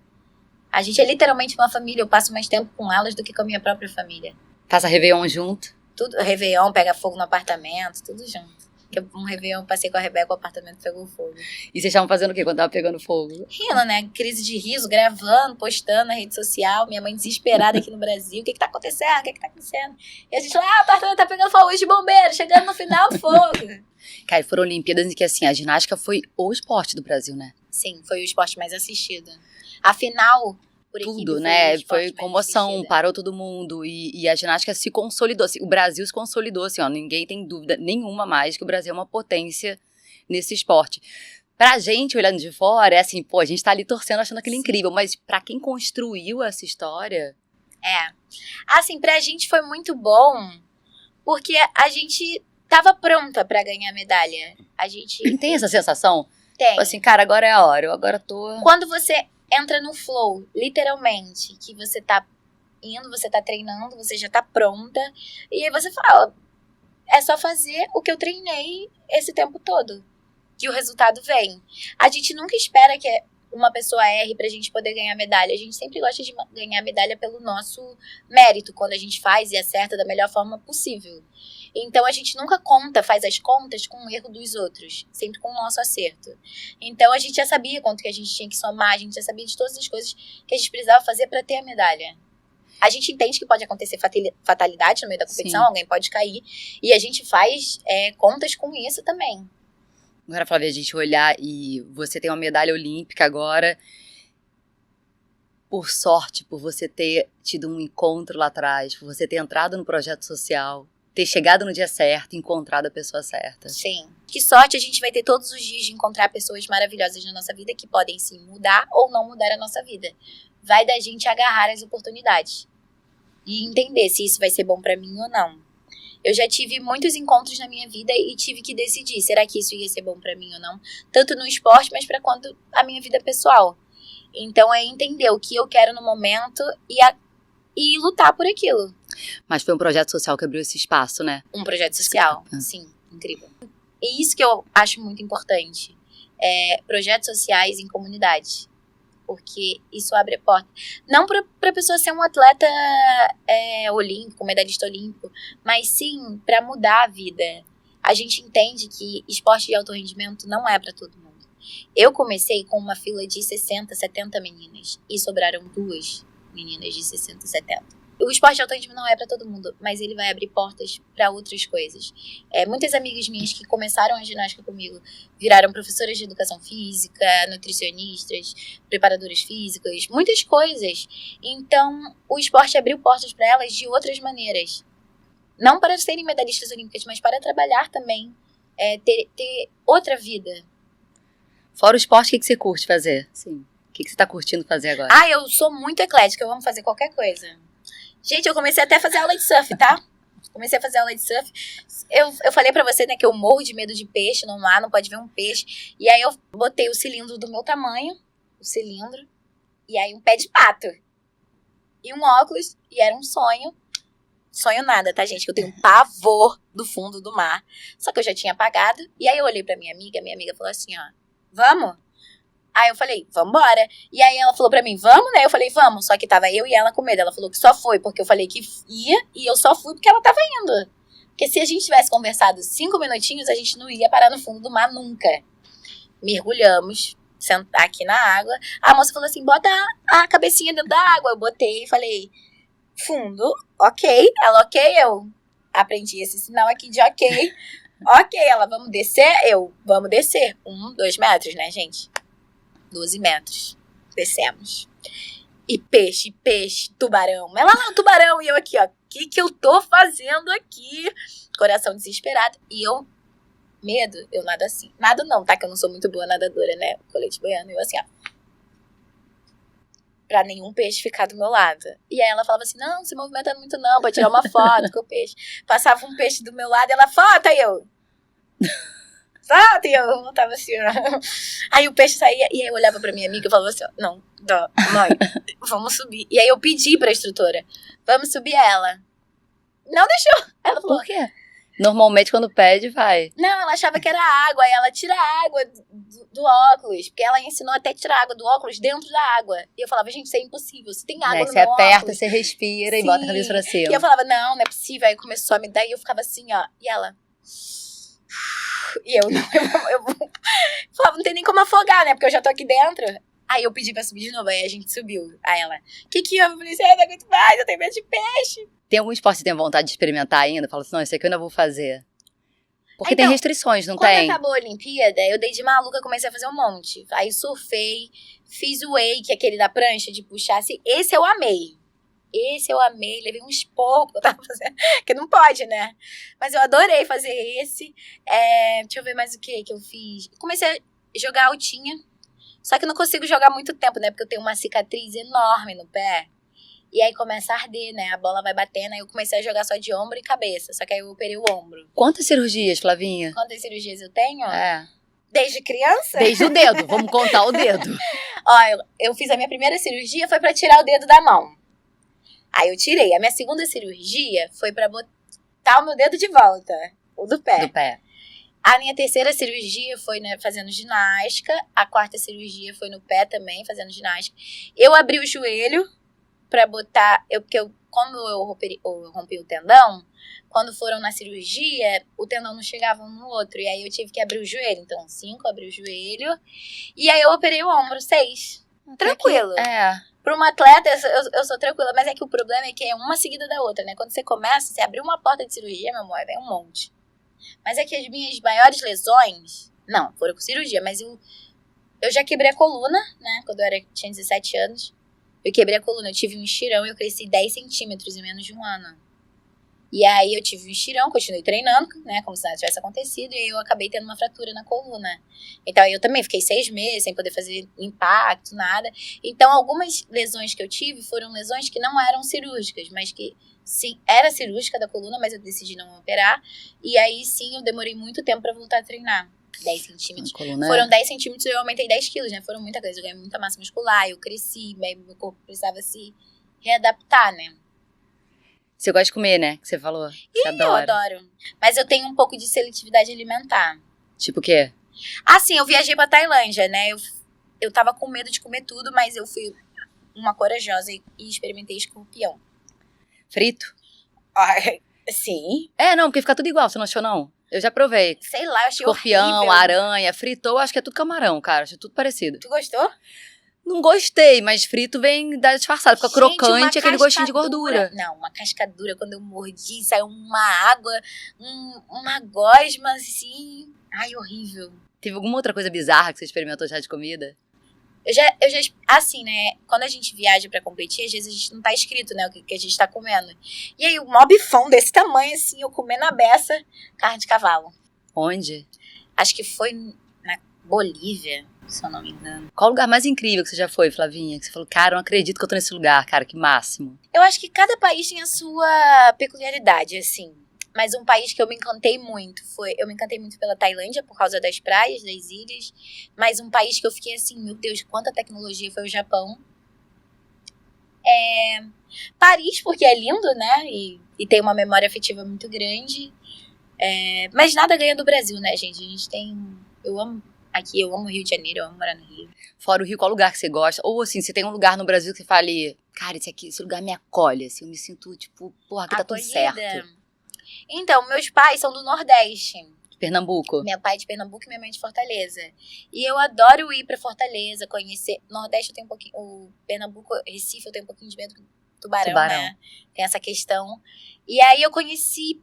A gente é literalmente uma família. Eu passo mais tempo com elas do que com a minha própria família. Passa Réveillon junto? Tudo, Réveillon, pega fogo no apartamento, tudo junto. Um Réveillon eu passei com a Rebeca, o apartamento pegou fogo. E vocês estavam fazendo o quê quando tava pegando fogo? Rindo, né? Crise de riso, gravando, postando na rede social. Minha mãe desesperada aqui no Brasil. O que tá acontecendo? O que tá acontecendo? E a gente lá, o apartamento tá pegando fogo de bombeiro, chegando no final do fogo. Cara, foram Olimpíadas em que, assim, a ginástica foi o esporte do Brasil, né? Sim, foi o esporte mais assistido. Afinal, por equipe, tudo, né? Foi comoção, parou todo mundo e a ginástica se consolidou. Assim, o Brasil se consolidou, assim, ó, ninguém tem dúvida nenhuma mais que o Brasil é uma potência nesse esporte. Pra gente, olhando de fora, é assim, pô, a gente tá ali torcendo, achando aquilo incrível, mas pra quem construiu essa história... Assim, pra gente foi muito bom, porque a gente tava pronta pra ganhar medalha. A gente... Tem essa sensação? Tem. Assim, cara, agora é a hora, eu agora tô... Quando você entra no flow, literalmente, que você tá indo, você tá treinando, você já tá pronta, e aí você fala, é só fazer o que eu treinei esse tempo todo, que o resultado vem. A gente nunca espera que uma pessoa erre pra gente poder ganhar medalha, a gente sempre gosta de ganhar medalha pelo nosso mérito, quando a gente faz e acerta da melhor forma possível. Então a gente nunca faz as contas com o erro dos outros, sempre com o nosso acerto. Então a gente já sabia quanto que a gente tinha que somar, a gente já sabia de todas as coisas que a gente precisava fazer para ter a medalha. A gente entende que pode acontecer fatalidade no meio da competição, Sim. Alguém pode cair, e a gente faz contas com isso também. Agora, Flávia, a gente olhar e você tem uma medalha olímpica agora, por sorte, por você ter tido um encontro lá atrás, por você ter entrado no projeto social, ter chegado no dia certo, encontrado a pessoa certa. Sim. Que sorte a gente vai ter todos os dias de encontrar pessoas maravilhosas na nossa vida que podem sim mudar ou não mudar a nossa vida. Vai da gente agarrar as oportunidades e entender se isso vai ser bom pra mim ou não. Eu já tive muitos encontros na minha vida e tive que decidir, será que isso ia ser bom pra mim ou não? Tanto no esporte, mas pra quanto a minha vida pessoal. Então é entender o que eu quero no momento e lutar por aquilo. Mas foi um projeto social que abriu esse espaço, né? Um projeto social, sim, incrível. E isso que eu acho muito importante, projetos sociais em comunidade. Porque isso abre a porta. Não pra pessoa ser um atleta olímpico, medalhista olímpico, mas sim pra mudar a vida. A gente entende que esporte de alto rendimento não é pra todo mundo. Eu comecei com uma fila de 60, 70 meninas e sobraram 2 meninas de 60, 70. O esporte de alto rendimento não é pra todo mundo, mas ele vai abrir portas pra outras coisas. Muitas amigas minhas que começaram a ginástica comigo viraram professoras de educação física, nutricionistas, preparadoras físicas, muitas coisas. Então, o esporte abriu portas pra elas de outras maneiras. Não para serem medalhistas olímpicas, mas para trabalhar também, ter outra vida. Fora o esporte, o que você curte fazer? Sim. O que você tá curtindo fazer agora? Eu sou muito eclética, eu amo fazer qualquer coisa. Gente, eu comecei até a fazer aula de surf, tá? Comecei a fazer aula de surf. Eu falei pra você, né, que eu morro de medo de peixe no mar, não pode ver um peixe. E aí eu botei o cilindro do meu tamanho, e aí um pé de pato. E um óculos, e era um sonho. Sonho nada, tá, gente? Que eu tenho um pavor do fundo do mar. Só que eu já tinha apagado. E aí eu olhei pra minha amiga falou assim, ó, vamos? Aí eu falei, vambora. E aí ela falou pra mim, vamos, né? Eu falei, vamos. Só que tava eu e ela com medo. Ela falou que só foi porque eu falei que ia. E eu só fui porque ela tava indo. Porque se a gente tivesse conversado 5 minutinhos, a gente não ia parar no fundo do mar nunca. Mergulhamos, sentar aqui na água. A moça falou assim, bota a cabecinha dentro da água. Eu botei e falei, fundo, ok. Ela, ok, eu aprendi esse sinal aqui de ok. Ok, ela, vamos descer? Vamos descer. 2 metros, né, gente? 12 metros. Descemos. E peixe, tubarão. Ela lá, o tubarão. E eu aqui, ó. O que eu tô fazendo aqui? Coração desesperado. E eu, medo, eu nado assim. Nado não, tá? Que eu não sou muito boa nadadora, né? Colete boiano. Eu assim, ó. Pra nenhum peixe ficar do meu lado. E aí ela falava assim, não se movimenta muito não, pra tirar uma foto com o peixe. Passava um peixe do meu lado e ela, foto, aí eu... Foto, e eu voltava assim, ó. Aí o peixe saía, e aí eu olhava pra minha amiga e falava assim, ó, não, mãe, vamos subir. E aí eu pedi pra instrutora, vamos subir ela. Não deixou. Ela falou, por quê? Normalmente quando pede, vai. Não, ela achava que era água, aí ela tira a água do óculos, porque ela ensinou até tirar a água do óculos dentro da água. E eu falava, gente, isso é impossível, se tem água no você meu aperta, óculos. você respira Sim. E bota a cabeça pra cima. E eu falava, não é possível. Aí começou a me dar e eu ficava assim, ó. E ela... E eu falava, não tem nem como afogar, né? Porque eu já tô aqui dentro. Aí eu pedi pra subir de novo, aí a gente subiu. Aí ela, que eu falei assim, eu não aguento mais, eu tenho medo de peixe. Tem algum esporte que você tem vontade de experimentar ainda? Fala assim, não, esse aqui eu ainda vou fazer. Porque então, tem restrições, não quando tem? Quando acabou a Olimpíada, eu dei de maluca, comecei a fazer um monte. Aí surfei, fiz o wake, aquele da prancha, de puxar assim. Esse eu amei, levei um esporro que eu tava fazendo, que não pode, né? Mas eu adorei fazer esse. Deixa eu ver mais o que eu fiz. Comecei a jogar altinha, só que não consigo jogar muito tempo, né? Porque eu tenho uma cicatriz enorme no pé. E aí começa a arder, né? A bola vai batendo, aí eu comecei a jogar só de ombro e cabeça. Só que aí eu operei o ombro. Quantas cirurgias, Flavinha? Quantas cirurgias eu tenho? É. Desde criança? Desde o dedo, vamos contar o dedo. Ó, eu fiz a minha primeira cirurgia, foi pra tirar o dedo da mão. Aí eu tirei. A minha segunda cirurgia foi pra botar o meu dedo de volta. O do pé. Do pé. A minha terceira cirurgia foi, né, fazendo ginástica. A quarta cirurgia foi no pé também, fazendo ginástica. Eu abri o joelho pra botar... Como eu rompi o tendão, quando foram na cirurgia, o tendão não chegava um no outro. E aí eu tive que abrir o joelho. Então, 5, abri o joelho. E aí eu operei o ombro, 6. Tranquilo. Para uma atleta, eu sou tranquila, mas é que o problema é que é uma seguida da outra, né? Quando você começa, você abriu uma porta de cirurgia, meu amor, vem um monte. Mas é que as minhas maiores lesões, não, foram com cirurgia, mas eu já quebrei a coluna, né? Quando eu tinha 17 anos, eu quebrei a coluna, eu tive um estirão e eu cresci 10 centímetros em menos de um ano. E aí eu tive um estirão, continuei treinando, né, como se nada tivesse acontecido, e aí eu acabei tendo uma fratura na coluna. Então eu também fiquei 6 meses sem poder fazer impacto, nada. Então algumas lesões que eu tive foram lesões que não eram cirúrgicas, mas que sim, era cirúrgica da coluna, mas eu decidi não operar. E aí sim eu demorei muito tempo pra voltar a treinar. 10 centímetros. Foram 10 centímetros e eu aumentei 10 quilos, né? Foram muita coisa. Eu ganhei muita massa muscular, eu cresci, meu corpo precisava se readaptar, né? Você gosta de comer, né? Que você falou. Você adora. Eu adoro. Mas eu tenho um pouco de seletividade alimentar. Tipo o quê? Assim, eu viajei pra Tailândia, né? Eu tava com medo de comer tudo, mas eu fui uma corajosa e experimentei escorpião. Frito? Sim. Não, porque fica tudo igual, você não achou, não? Eu já provei. Sei lá, eu achei escorpião, horrível. aranha, fritou, acho que é tudo camarão, cara. Acho tudo parecido. Tu gostou? Não gostei, mas frito vem da disfarçada. Fica crocante, aquele gostinho de gordura. Não, uma cascadura, quando eu mordi, saiu uma água, uma gosma, assim. Ai, horrível. Teve alguma outra coisa bizarra que você experimentou já de comida? Eu já, assim, né, quando a gente viaja pra competir, às vezes a gente não tá escrito, né, o que a gente tá comendo. E aí, um mó bifão desse tamanho, assim, eu comendo a beça, carne de cavalo. Onde? Acho que foi Bolívia, se eu não me engano. Qual o lugar mais incrível que você já foi, Flavinha? Que você falou, cara, eu não acredito que eu tô nesse lugar, cara, que máximo. Eu acho que cada país tem a sua peculiaridade, assim. Mas um país que eu me encantei muito eu me encantei muito pela Tailândia, por causa das praias, das ilhas. Mas um país que eu fiquei assim, meu Deus, quanta tecnologia, foi o Japão. Paris, porque é lindo, né? E tem uma memória afetiva muito grande. Mas nada ganha do Brasil, né, gente? A gente tem... Eu amo o Rio de Janeiro, eu amo morar no Rio. Fora o Rio, qual lugar que você gosta? Ou assim, você tem um lugar no Brasil que você fale, cara, esse lugar me acolhe, assim, eu me sinto tipo, porra, aqui tá tudo certo. Então, meus pais são do Nordeste. De Pernambuco? Meu pai é de Pernambuco e minha mãe é de Fortaleza. E eu adoro ir pra Fortaleza, conhecer. Nordeste eu tenho um pouquinho... O Pernambuco, Recife, eu tenho um pouquinho de medo do tubarão, né? Tem essa questão. E aí eu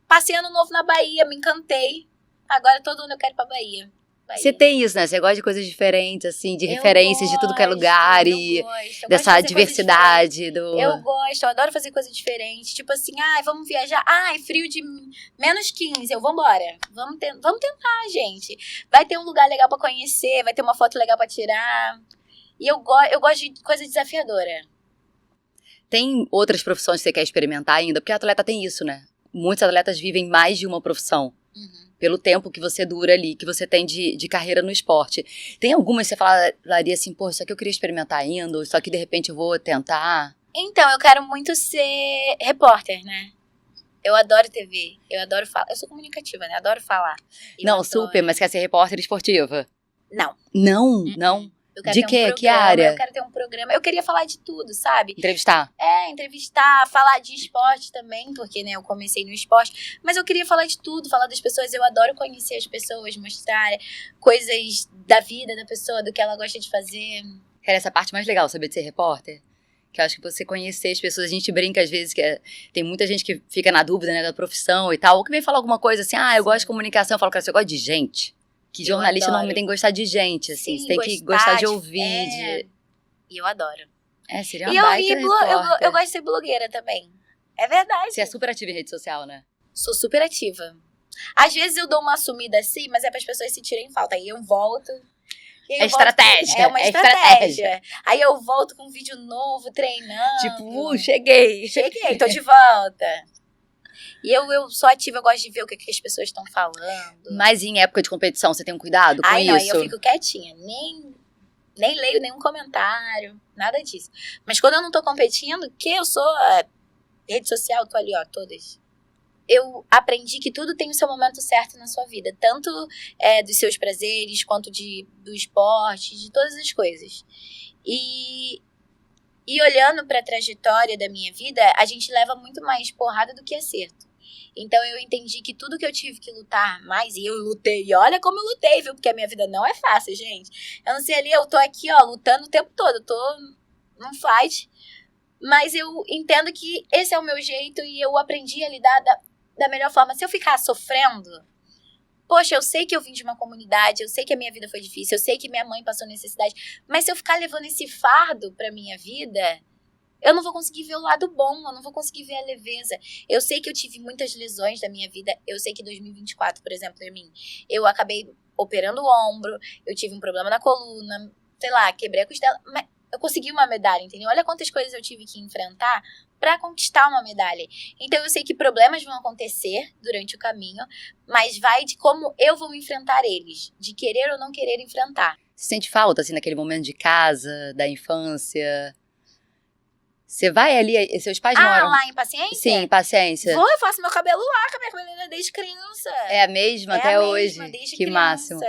passei ano novo na Bahia, me encantei. Agora todo ano eu quero ir pra Bahia. Você tem isso, né? Você gosta de coisas diferentes, assim, de referências de tudo que é lugar e dessa diversidade do... Eu adoro fazer coisa diferente. Tipo assim, vamos viajar. Frio de -15, vambora. Vamos tentar, gente. Vai ter um lugar legal pra conhecer, vai ter uma foto legal pra tirar. E eu gosto de coisa desafiadora. Tem outras profissões que você quer experimentar ainda? Porque atleta tem isso, né? Muitos atletas vivem mais de uma profissão. Pelo tempo que você dura ali, que você tem de carreira no esporte. Tem algumas que você falaria assim, pô, isso aqui eu queria experimentar ainda, ou isso aqui de repente eu vou tentar? Então, eu quero muito ser repórter, né? Eu adoro TV, eu adoro falar. Eu sou comunicativa, né? Adoro falar. Super, mas quer ser repórter esportiva? Não. Não? De quê? Que área? Eu quero ter um programa. Eu queria falar de tudo, sabe? Entrevistar? Entrevistar, falar de esporte também, porque, né, eu comecei no esporte. Mas eu queria falar de tudo, falar das pessoas. Eu adoro conhecer as pessoas, mostrar coisas da vida da pessoa, do que ela gosta de fazer. Cara, essa parte mais legal, saber de ser repórter. Que eu acho que você conhecer as pessoas, a gente brinca às vezes que tem muita gente que fica na dúvida, né, da profissão e tal. Ou que vem falar alguma coisa assim, eu gosto de comunicação. Eu falo, cara, você gosta de gente? Que jornalista normalmente tem que gostar de gente, assim. Sim, você tem que gostar de ouvir. E eu adoro. Seria uma baita repórter. Eu gosto de ser blogueira também. É verdade. Você é super ativa em rede social, né? Sou super ativa. Às vezes eu dou uma sumida assim, mas é para as pessoas sentirem falta. Aí eu volto. Estratégia. É uma estratégia. Aí eu volto com um vídeo novo, treinando. Tipo, cheguei, tô de volta. E eu sou ativa, eu gosto de ver o que as pessoas estão falando. Mas em época de competição, você tem um cuidado com isso? Aí eu fico quietinha. Nem leio nenhum comentário, nada disso. Mas quando eu não tô competindo, que eu sou rede social, tô ali, todas. Eu aprendi que tudo tem o seu momento certo na sua vida. Tanto dos seus prazeres, quanto do esporte, de todas as coisas. E olhando pra trajetória da minha vida, a gente leva muito mais porrada do que acerto. Então eu entendi que tudo que eu tive que lutar mais, e eu lutei, e olha como eu lutei, viu? Porque a minha vida não é fácil, gente. Eu não sei ali, eu tô aqui, lutando o tempo todo, eu tô num fight. Mas eu entendo que esse é o meu jeito e eu aprendi a lidar da melhor forma. Se eu ficar sofrendo, poxa, eu sei que eu vim de uma comunidade, eu sei que a minha vida foi difícil, eu sei que minha mãe passou necessidade, mas se eu ficar levando esse fardo pra minha vida, eu não vou conseguir ver o lado bom, eu não vou conseguir ver a leveza. Eu sei que eu tive muitas lesões da minha vida, eu sei que 2024, por exemplo, eu acabei operando o ombro, eu tive um problema na coluna, sei lá, quebrei a costela, mas eu consegui uma medalha, entendeu? Olha quantas coisas eu tive que enfrentar para conquistar uma medalha. Então eu sei que problemas vão acontecer durante o caminho, mas vai de como eu vou enfrentar eles, de querer ou não querer enfrentar. Você sente falta, assim, naquele momento de casa, da infância? Você vai ali, seus pais moram... lá em Paciência? Sim, Paciência. Vou, eu faço meu cabelo lá, com a minha cabeleireira desde criança. É a mesma até hoje? Desde que criança. Máximo.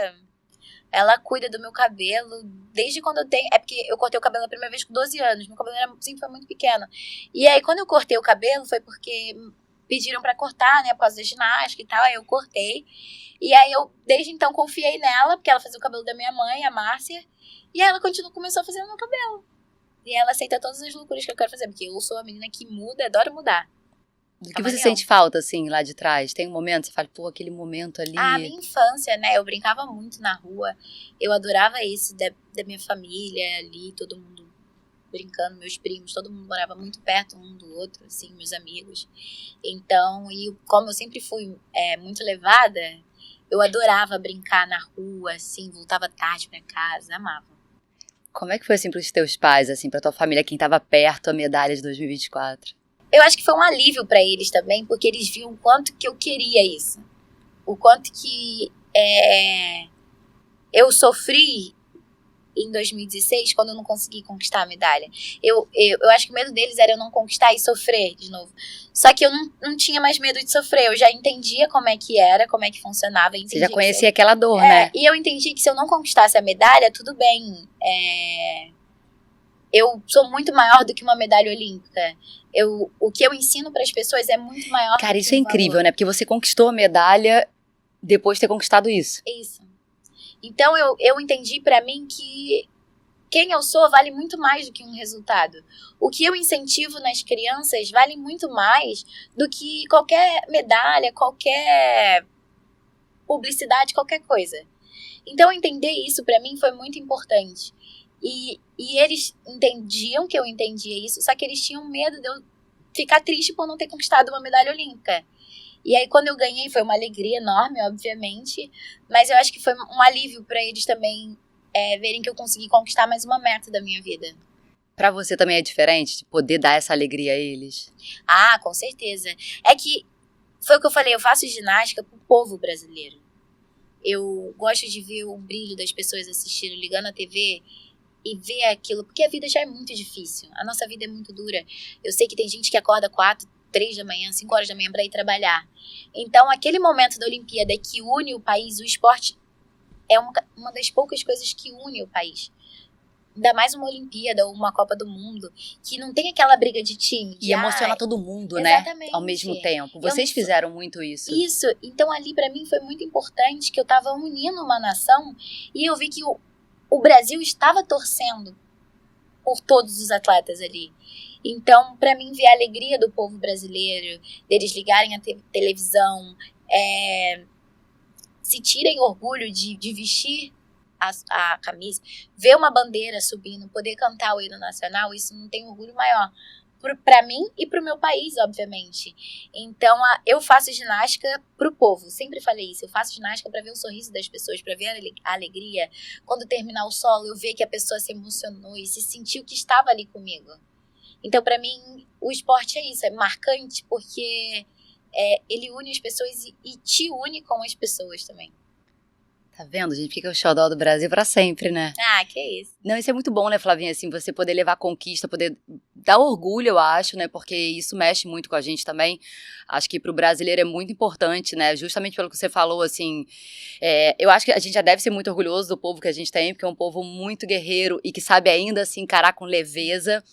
Ela cuida do meu cabelo desde quando eu tenho... É porque eu cortei o cabelo a primeira vez com 12 anos. Meu cabelo sempre foi muito pequeno. E aí, quando eu cortei o cabelo, foi porque pediram pra cortar, né? Por causa da ginástica e tal. Aí eu cortei. E aí, eu, desde então, confiei nela. Porque ela fazia o cabelo da minha mãe, a Márcia. E aí, ela começou a fazer o meu cabelo. E ela aceita todas as loucuras que eu quero fazer. Porque eu sou a menina que muda, adoro mudar. Do que você sente falta, assim, lá de trás? Tem um momento, você fala, pô, aquele momento ali... Minha infância, né? Eu brincava muito na rua. Eu adorava isso da minha família ali, todo mundo brincando, meus primos, todo mundo morava muito perto um do outro, assim, meus amigos. Então, e como eu sempre fui muito levada, Eu adorava brincar na rua, assim, voltava tarde pra casa, amava. Como é que foi, assim, pros teus pais, assim, pra tua família, quem tava perto, a medalha de 2024? Eu acho que foi um alívio pra eles também, porque eles viam o quanto que eu queria isso. O quanto que eu sofri em 2016, quando eu não consegui conquistar a medalha. Eu acho que o medo deles era eu não conquistar e sofrer de novo. Só que eu não tinha mais medo de sofrer. Eu já entendia como é que era, como é que funcionava. Você já conhecia aquela dor, né? E eu entendi que se eu não conquistasse a medalha, tudo bem. Eu sou muito maior do que uma medalha olímpica. O que eu ensino para as pessoas é muito maior. Cara, isso é incrível, né? Porque você conquistou a medalha depois de ter conquistado isso. Isso. Então eu entendi pra mim que quem eu sou vale muito mais do que um resultado. O que eu incentivo nas crianças vale muito mais do que qualquer medalha, qualquer publicidade, qualquer coisa. Então entender isso pra mim foi muito importante. E eles entendiam que eu entendia isso, só que eles tinham medo de eu ficar triste por não ter conquistado uma medalha olímpica. E aí, quando eu ganhei, foi uma alegria enorme, obviamente. Mas eu acho que foi um alívio para eles também verem que eu consegui conquistar mais uma meta da minha vida. Pra você também é diferente de poder dar essa alegria a eles? Ah, com certeza. É que, foi o que eu falei, eu faço ginástica pro povo brasileiro. Eu gosto de ver o brilho das pessoas assistindo, ligando a TV e ver aquilo, porque a vida já é muito difícil. A nossa vida é muito dura. Eu sei que tem gente que acorda 4, 3 da manhã, 5 horas da manhã para ir trabalhar. Então, aquele momento da Olimpíada que une o país, o esporte é uma das poucas coisas que une o país. Ainda mais uma Olimpíada ou uma Copa do Mundo, que não tem aquela briga de time. E emociona todo mundo, né? Exatamente. Ao mesmo tempo. Vocês fizeram muito isso. Isso. Então, ali para mim foi muito importante que eu tava unindo uma nação e eu vi que o Brasil estava torcendo por todos os atletas ali. Então, para mim, ver a alegria do povo brasileiro, deles ligarem a televisão, se tirem orgulho de vestir a camisa, ver uma bandeira subindo, poder cantar o hino nacional, isso não tem orgulho maior. Para mim e para o meu país, obviamente. Então, eu faço ginástica para o povo. Sempre falei isso. Eu faço ginástica para ver o sorriso das pessoas, para ver a alegria. Quando terminar o solo, eu ver que a pessoa se emocionou e se sentiu que estava ali comigo. Então, para mim, o esporte é isso. É marcante porque ele une as pessoas e te une com as pessoas também. Tá vendo, gente? Fica o xodó do Brasil pra sempre, né? Ah, que isso. Não, isso é muito bom, né, Flavinha? Assim, você poder levar conquista, poder dar orgulho, eu acho, né? Porque isso mexe muito com a gente também. Acho que pro brasileiro é muito importante, né? Justamente pelo que você falou, assim. Eu acho que a gente já deve ser muito orgulhoso do povo que a gente tem, porque é um povo muito guerreiro e que sabe ainda, assim, encarar com leveza.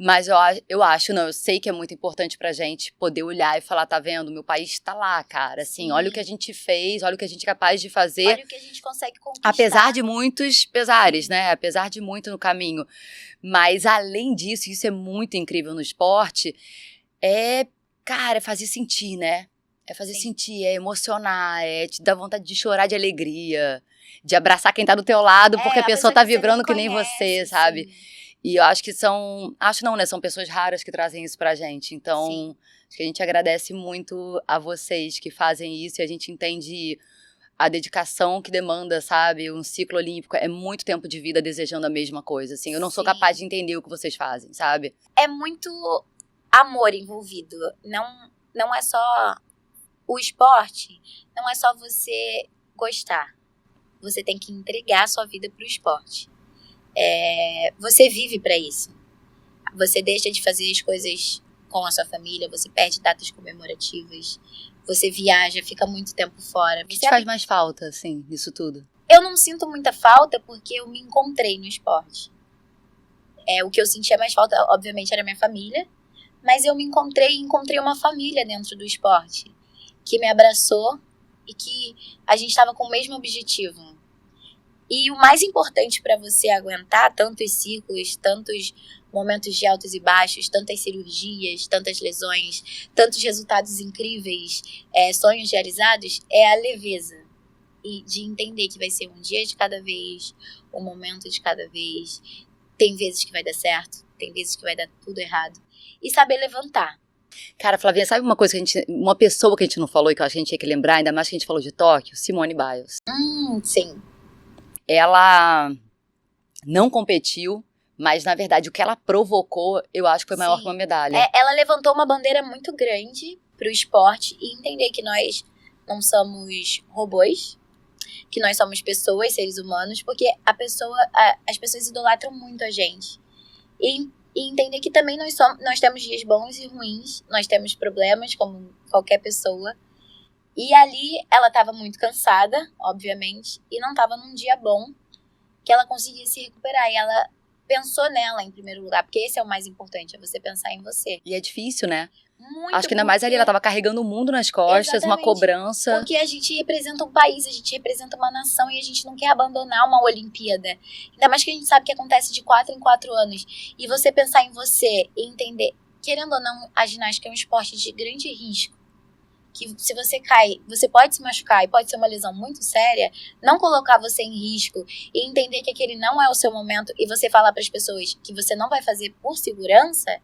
Mas eu sei que é muito importante pra gente poder olhar e falar, tá vendo? Meu país tá lá, cara, assim, olha o que a gente fez, olha o que a gente é capaz de fazer. Olha o que a gente consegue conquistar. Apesar de muitos pesares, né? Apesar de muito no caminho. Mas, além disso, isso é muito incrível no esporte, cara, é fazer sentir, né? É fazer sentir, é emocionar, é te dar vontade de chorar de alegria, de abraçar quem tá do teu lado, porque a pessoa tá vibrando que nem você, sabe? E eu acho que são pessoas raras que trazem isso pra gente. Então, acho que a gente agradece muito a vocês que fazem isso e a gente entende a dedicação que demanda, sabe? Um ciclo olímpico é muito tempo de vida desejando a mesma coisa, assim. Eu não sou capaz de entender o que vocês fazem, sabe? É muito amor envolvido. Não é só o esporte, não é só você gostar. Você tem que entregar a sua vida pro esporte. Você vive para isso. Você deixa de fazer as coisas com a sua família, você perde datas comemorativas, você viaja, fica muito tempo fora. O que te faz mais falta, assim, nisso tudo? Eu não sinto muita falta porque eu me encontrei no esporte. O que eu sentia mais falta, obviamente, era minha família, mas eu me encontrei uma família dentro do esporte que me abraçou e que a gente estava com o mesmo objetivo. E o mais importante para você aguentar tantos ciclos, tantos momentos de altos e baixos, tantas cirurgias, tantas lesões, tantos resultados incríveis, sonhos realizados, é a leveza. E de entender que vai ser um dia de cada vez, um momento de cada vez. Tem vezes que vai dar certo, tem vezes que vai dar tudo errado. E saber levantar. Cara, Flavinha, sabe uma coisa uma pessoa que a gente não falou e que eu acho que a gente tinha que lembrar, ainda mais que a gente falou de Tóquio? Simone Biles. Sim. Ela não competiu, mas na verdade o que ela provocou, eu acho que foi maior Sim. que uma medalha. Ela levantou uma bandeira muito grande pro esporte e entender que nós não somos robôs, que nós somos pessoas, seres humanos, porque as pessoas idolatram muito a gente. E entender que também nós temos dias bons e ruins, nós temos problemas como qualquer pessoa. E ali ela estava muito cansada, obviamente, e não estava num dia bom que ela conseguia se recuperar. E ela pensou nela em primeiro lugar, porque esse é o mais importante, é você pensar em você. E é difícil, né? Muito, acho que ainda mais ali, ela tava carregando o mundo nas costas, Exatamente. uma cobrança. Porque a gente representa um país, a gente representa uma nação e a gente não quer abandonar uma Olimpíada. Ainda mais que a gente sabe que acontece de 4 em 4 anos. E você pensar em você e entender, querendo ou não, a ginástica é um esporte de grande risco. Que se você cai, você pode se machucar e pode ser uma lesão muito séria, não colocar você em risco e entender que aquele não é o seu momento e você falar para as pessoas que você não vai fazer por segurança,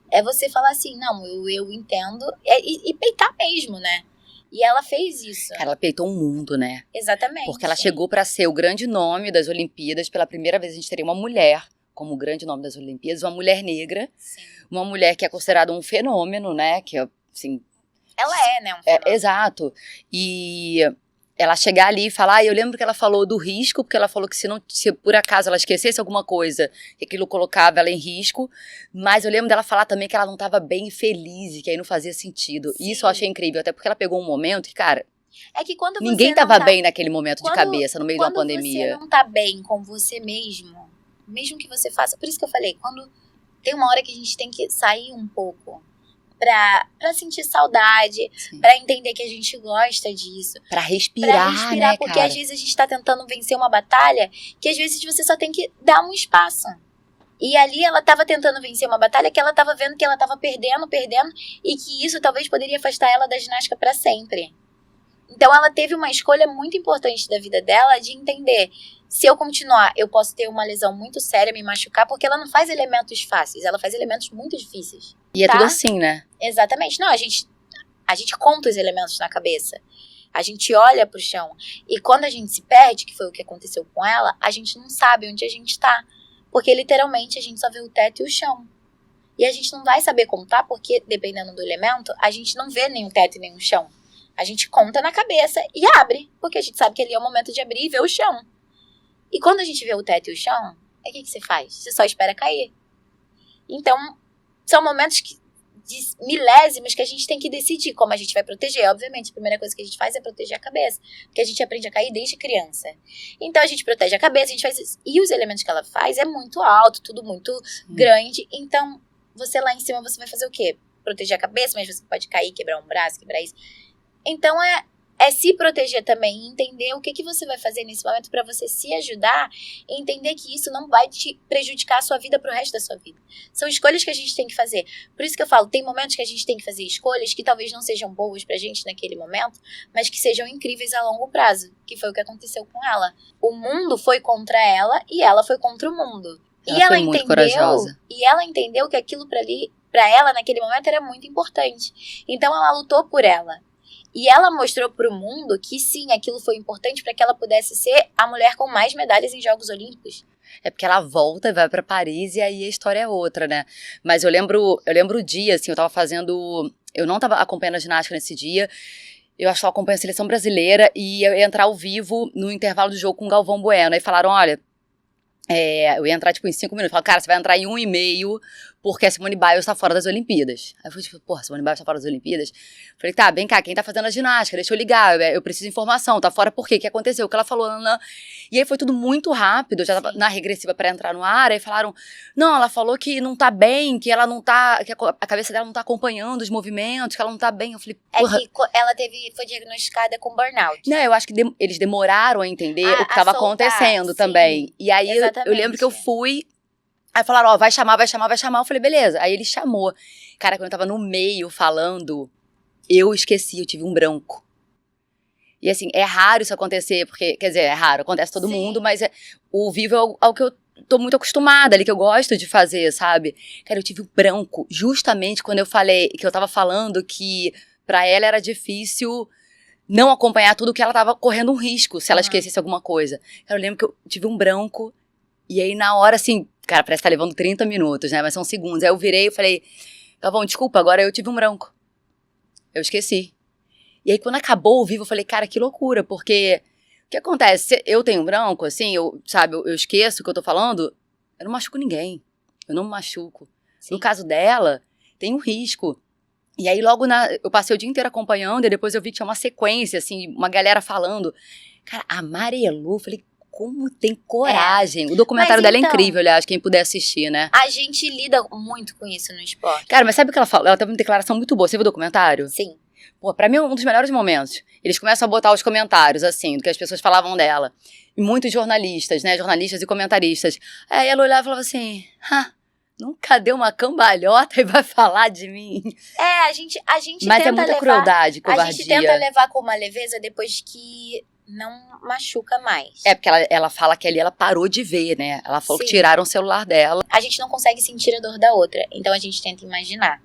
é você falar assim, não, eu entendo, e peitar mesmo, né? E ela fez isso. Cara, ela peitou o mundo, né? Exatamente. Porque ela chegou para ser o grande nome das Olimpíadas. Pela primeira vez a gente teria uma mulher como o grande nome das Olimpíadas, uma mulher negra, Sim. uma mulher que é considerada um fenômeno, né? Que assim, ela é, né? Um fenômeno. Exato. E ela chegar ali e falar, eu lembro que ela falou do risco, porque ela falou que se por acaso ela esquecesse alguma coisa, que aquilo colocava ela em risco, mas eu lembro dela falar também que ela não estava bem feliz e que aí não fazia sentido. Sim. E isso eu achei incrível, até porque ela pegou um momento que, cara, é que quando ninguém estava bem naquele momento de cabeça, no meio de uma pandemia. Quando você não tá bem com você mesmo que você faça, por isso que eu falei, quando tem uma hora que a gente tem que sair um pouco, pra sentir saudade, Sim. Pra entender que a gente gosta disso. Pra respirar, né, porque cara? às vezes a gente tá tentando vencer uma batalha que às vezes você só tem que dar um espaço. E ali ela tava tentando vencer uma batalha que ela tava vendo que ela tava perdendo, e que isso talvez poderia afastar ela da ginástica pra sempre. Então ela teve uma escolha muito importante da vida dela de entender, se eu continuar, eu posso ter uma lesão muito séria, me machucar, porque ela não faz elementos fáceis, ela faz elementos muito difíceis. E é tudo assim, né? Exatamente. Não, a gente conta os elementos na cabeça. A gente olha pro chão. E quando a gente se perde, que foi o que aconteceu com ela, a gente não sabe onde a gente tá. Porque literalmente a gente só vê o teto e o chão. E a gente não vai saber contar, porque dependendo do elemento, a gente não vê nem o teto e nem o chão. A gente conta na cabeça e abre, porque a gente sabe que ali é o momento de abrir e ver o chão. E quando a gente vê o teto e o chão, o que você faz? Você só espera cair. Então, são momentos de milésimos que a gente tem que decidir como a gente vai proteger. Obviamente, a primeira coisa que a gente faz é proteger a cabeça, porque a gente aprende a cair desde criança. Então, a gente protege a cabeça, a gente faz isso. E os elementos que ela faz é muito alto, tudo muito grande. Então, você lá em cima, você vai fazer o quê? Proteger a cabeça, mas você pode cair, quebrar um braço, quebrar isso. Então, é se proteger também e entender o que você vai fazer nesse momento para você se ajudar e entender que isso não vai te prejudicar a sua vida pro resto da sua vida. São escolhas que a gente tem que fazer. Por isso que eu falo, tem momentos que a gente tem que fazer escolhas que talvez não sejam boas pra gente naquele momento, mas que sejam incríveis a longo prazo, que foi o que aconteceu com ela. O mundo foi contra ela e ela foi contra o mundo. Ela foi muito corajosa. E ela entendeu que aquilo pra ela naquele momento era muito importante. Então ela lutou por ela. E ela mostrou pro mundo que sim, aquilo foi importante para que ela pudesse ser a mulher com mais medalhas em Jogos Olímpicos. É porque ela volta e vai pra Paris e aí a história é outra, né? Mas eu lembro o dia, assim, eu não tava acompanhando a ginástica nesse dia, eu acho que eu acompanhando a seleção brasileira e eu ia entrar ao vivo no intervalo do jogo com o Galvão Bueno. Aí falaram, olha, eu ia entrar tipo em 5 minutos. Falaram, cara, você vai entrar em 1,5 porque a Simone Biles tá fora das Olimpíadas. Aí eu falei, tipo, porra, Simone Biles tá fora das Olimpíadas? Falei, tá, vem cá, quem tá fazendo a ginástica? Deixa eu ligar, eu preciso de informação, tá fora por quê? O que aconteceu? O que ela falou? Não. E aí foi tudo muito rápido, eu já tava na regressiva pra entrar no ar, aí falaram, não, ela falou que não tá bem, que ela não tá, que a cabeça dela não tá acompanhando os movimentos, que ela não tá bem. Eu falei, porra. É que ela foi diagnosticada com burnout. Não, eu acho que eles demoraram a entender o que tava acontecendo também. E aí eu lembro que eu fui. Aí falaram, vai chamar. Eu falei, beleza. Aí ele chamou. Cara, quando eu tava no meio falando, eu esqueci, eu tive um branco. E assim, é raro isso acontecer, porque, quer dizer, é raro, acontece todo mundo, mas o vivo é o que eu tô muito acostumada ali, que eu gosto de fazer, sabe? Cara, eu tive um branco justamente quando eu falei, que eu tava falando que pra ela era difícil não acompanhar tudo, que ela tava correndo um risco se ela esquecesse alguma coisa. Cara, eu lembro que eu tive um branco e aí na hora, assim, cara, parece que tá levando 30 minutos, né? Mas são segundos. Aí eu virei e falei, Galvão, desculpa, agora eu tive um branco. Eu esqueci. E aí quando acabou o vivo, eu falei, cara, que loucura, porque o que acontece? Se eu tenho um branco, assim, eu esqueço o que eu tô falando, eu não machuco ninguém. Eu não me machuco. Sim. No caso dela, tem um risco. E aí logo eu passei o dia inteiro acompanhando e depois eu vi que tinha uma sequência, assim, uma galera falando. Cara, amarelou, falei, como tem coragem. O documentário dela é incrível, aliás, quem puder assistir, né? A gente lida muito com isso no esporte. Cara, mas sabe o que ela falou? Ela teve uma declaração muito boa. Você viu o documentário? Sim. Pô, pra mim é um dos melhores momentos. Eles começam a botar os comentários, assim, do que as pessoas falavam dela. E muitos jornalistas, né? Jornalistas e comentaristas. Aí ela olhava e falava assim, nunca deu uma cambalhota e vai falar de mim. A gente Mas tenta é muita levar, crueldade, covardia. A gente tenta levar com uma leveza depois que não machuca mais. É, porque ela fala que ali ela parou de ver, né? Ela falou que tiraram o celular dela. A gente não consegue sentir a dor da outra, então a gente tenta imaginar.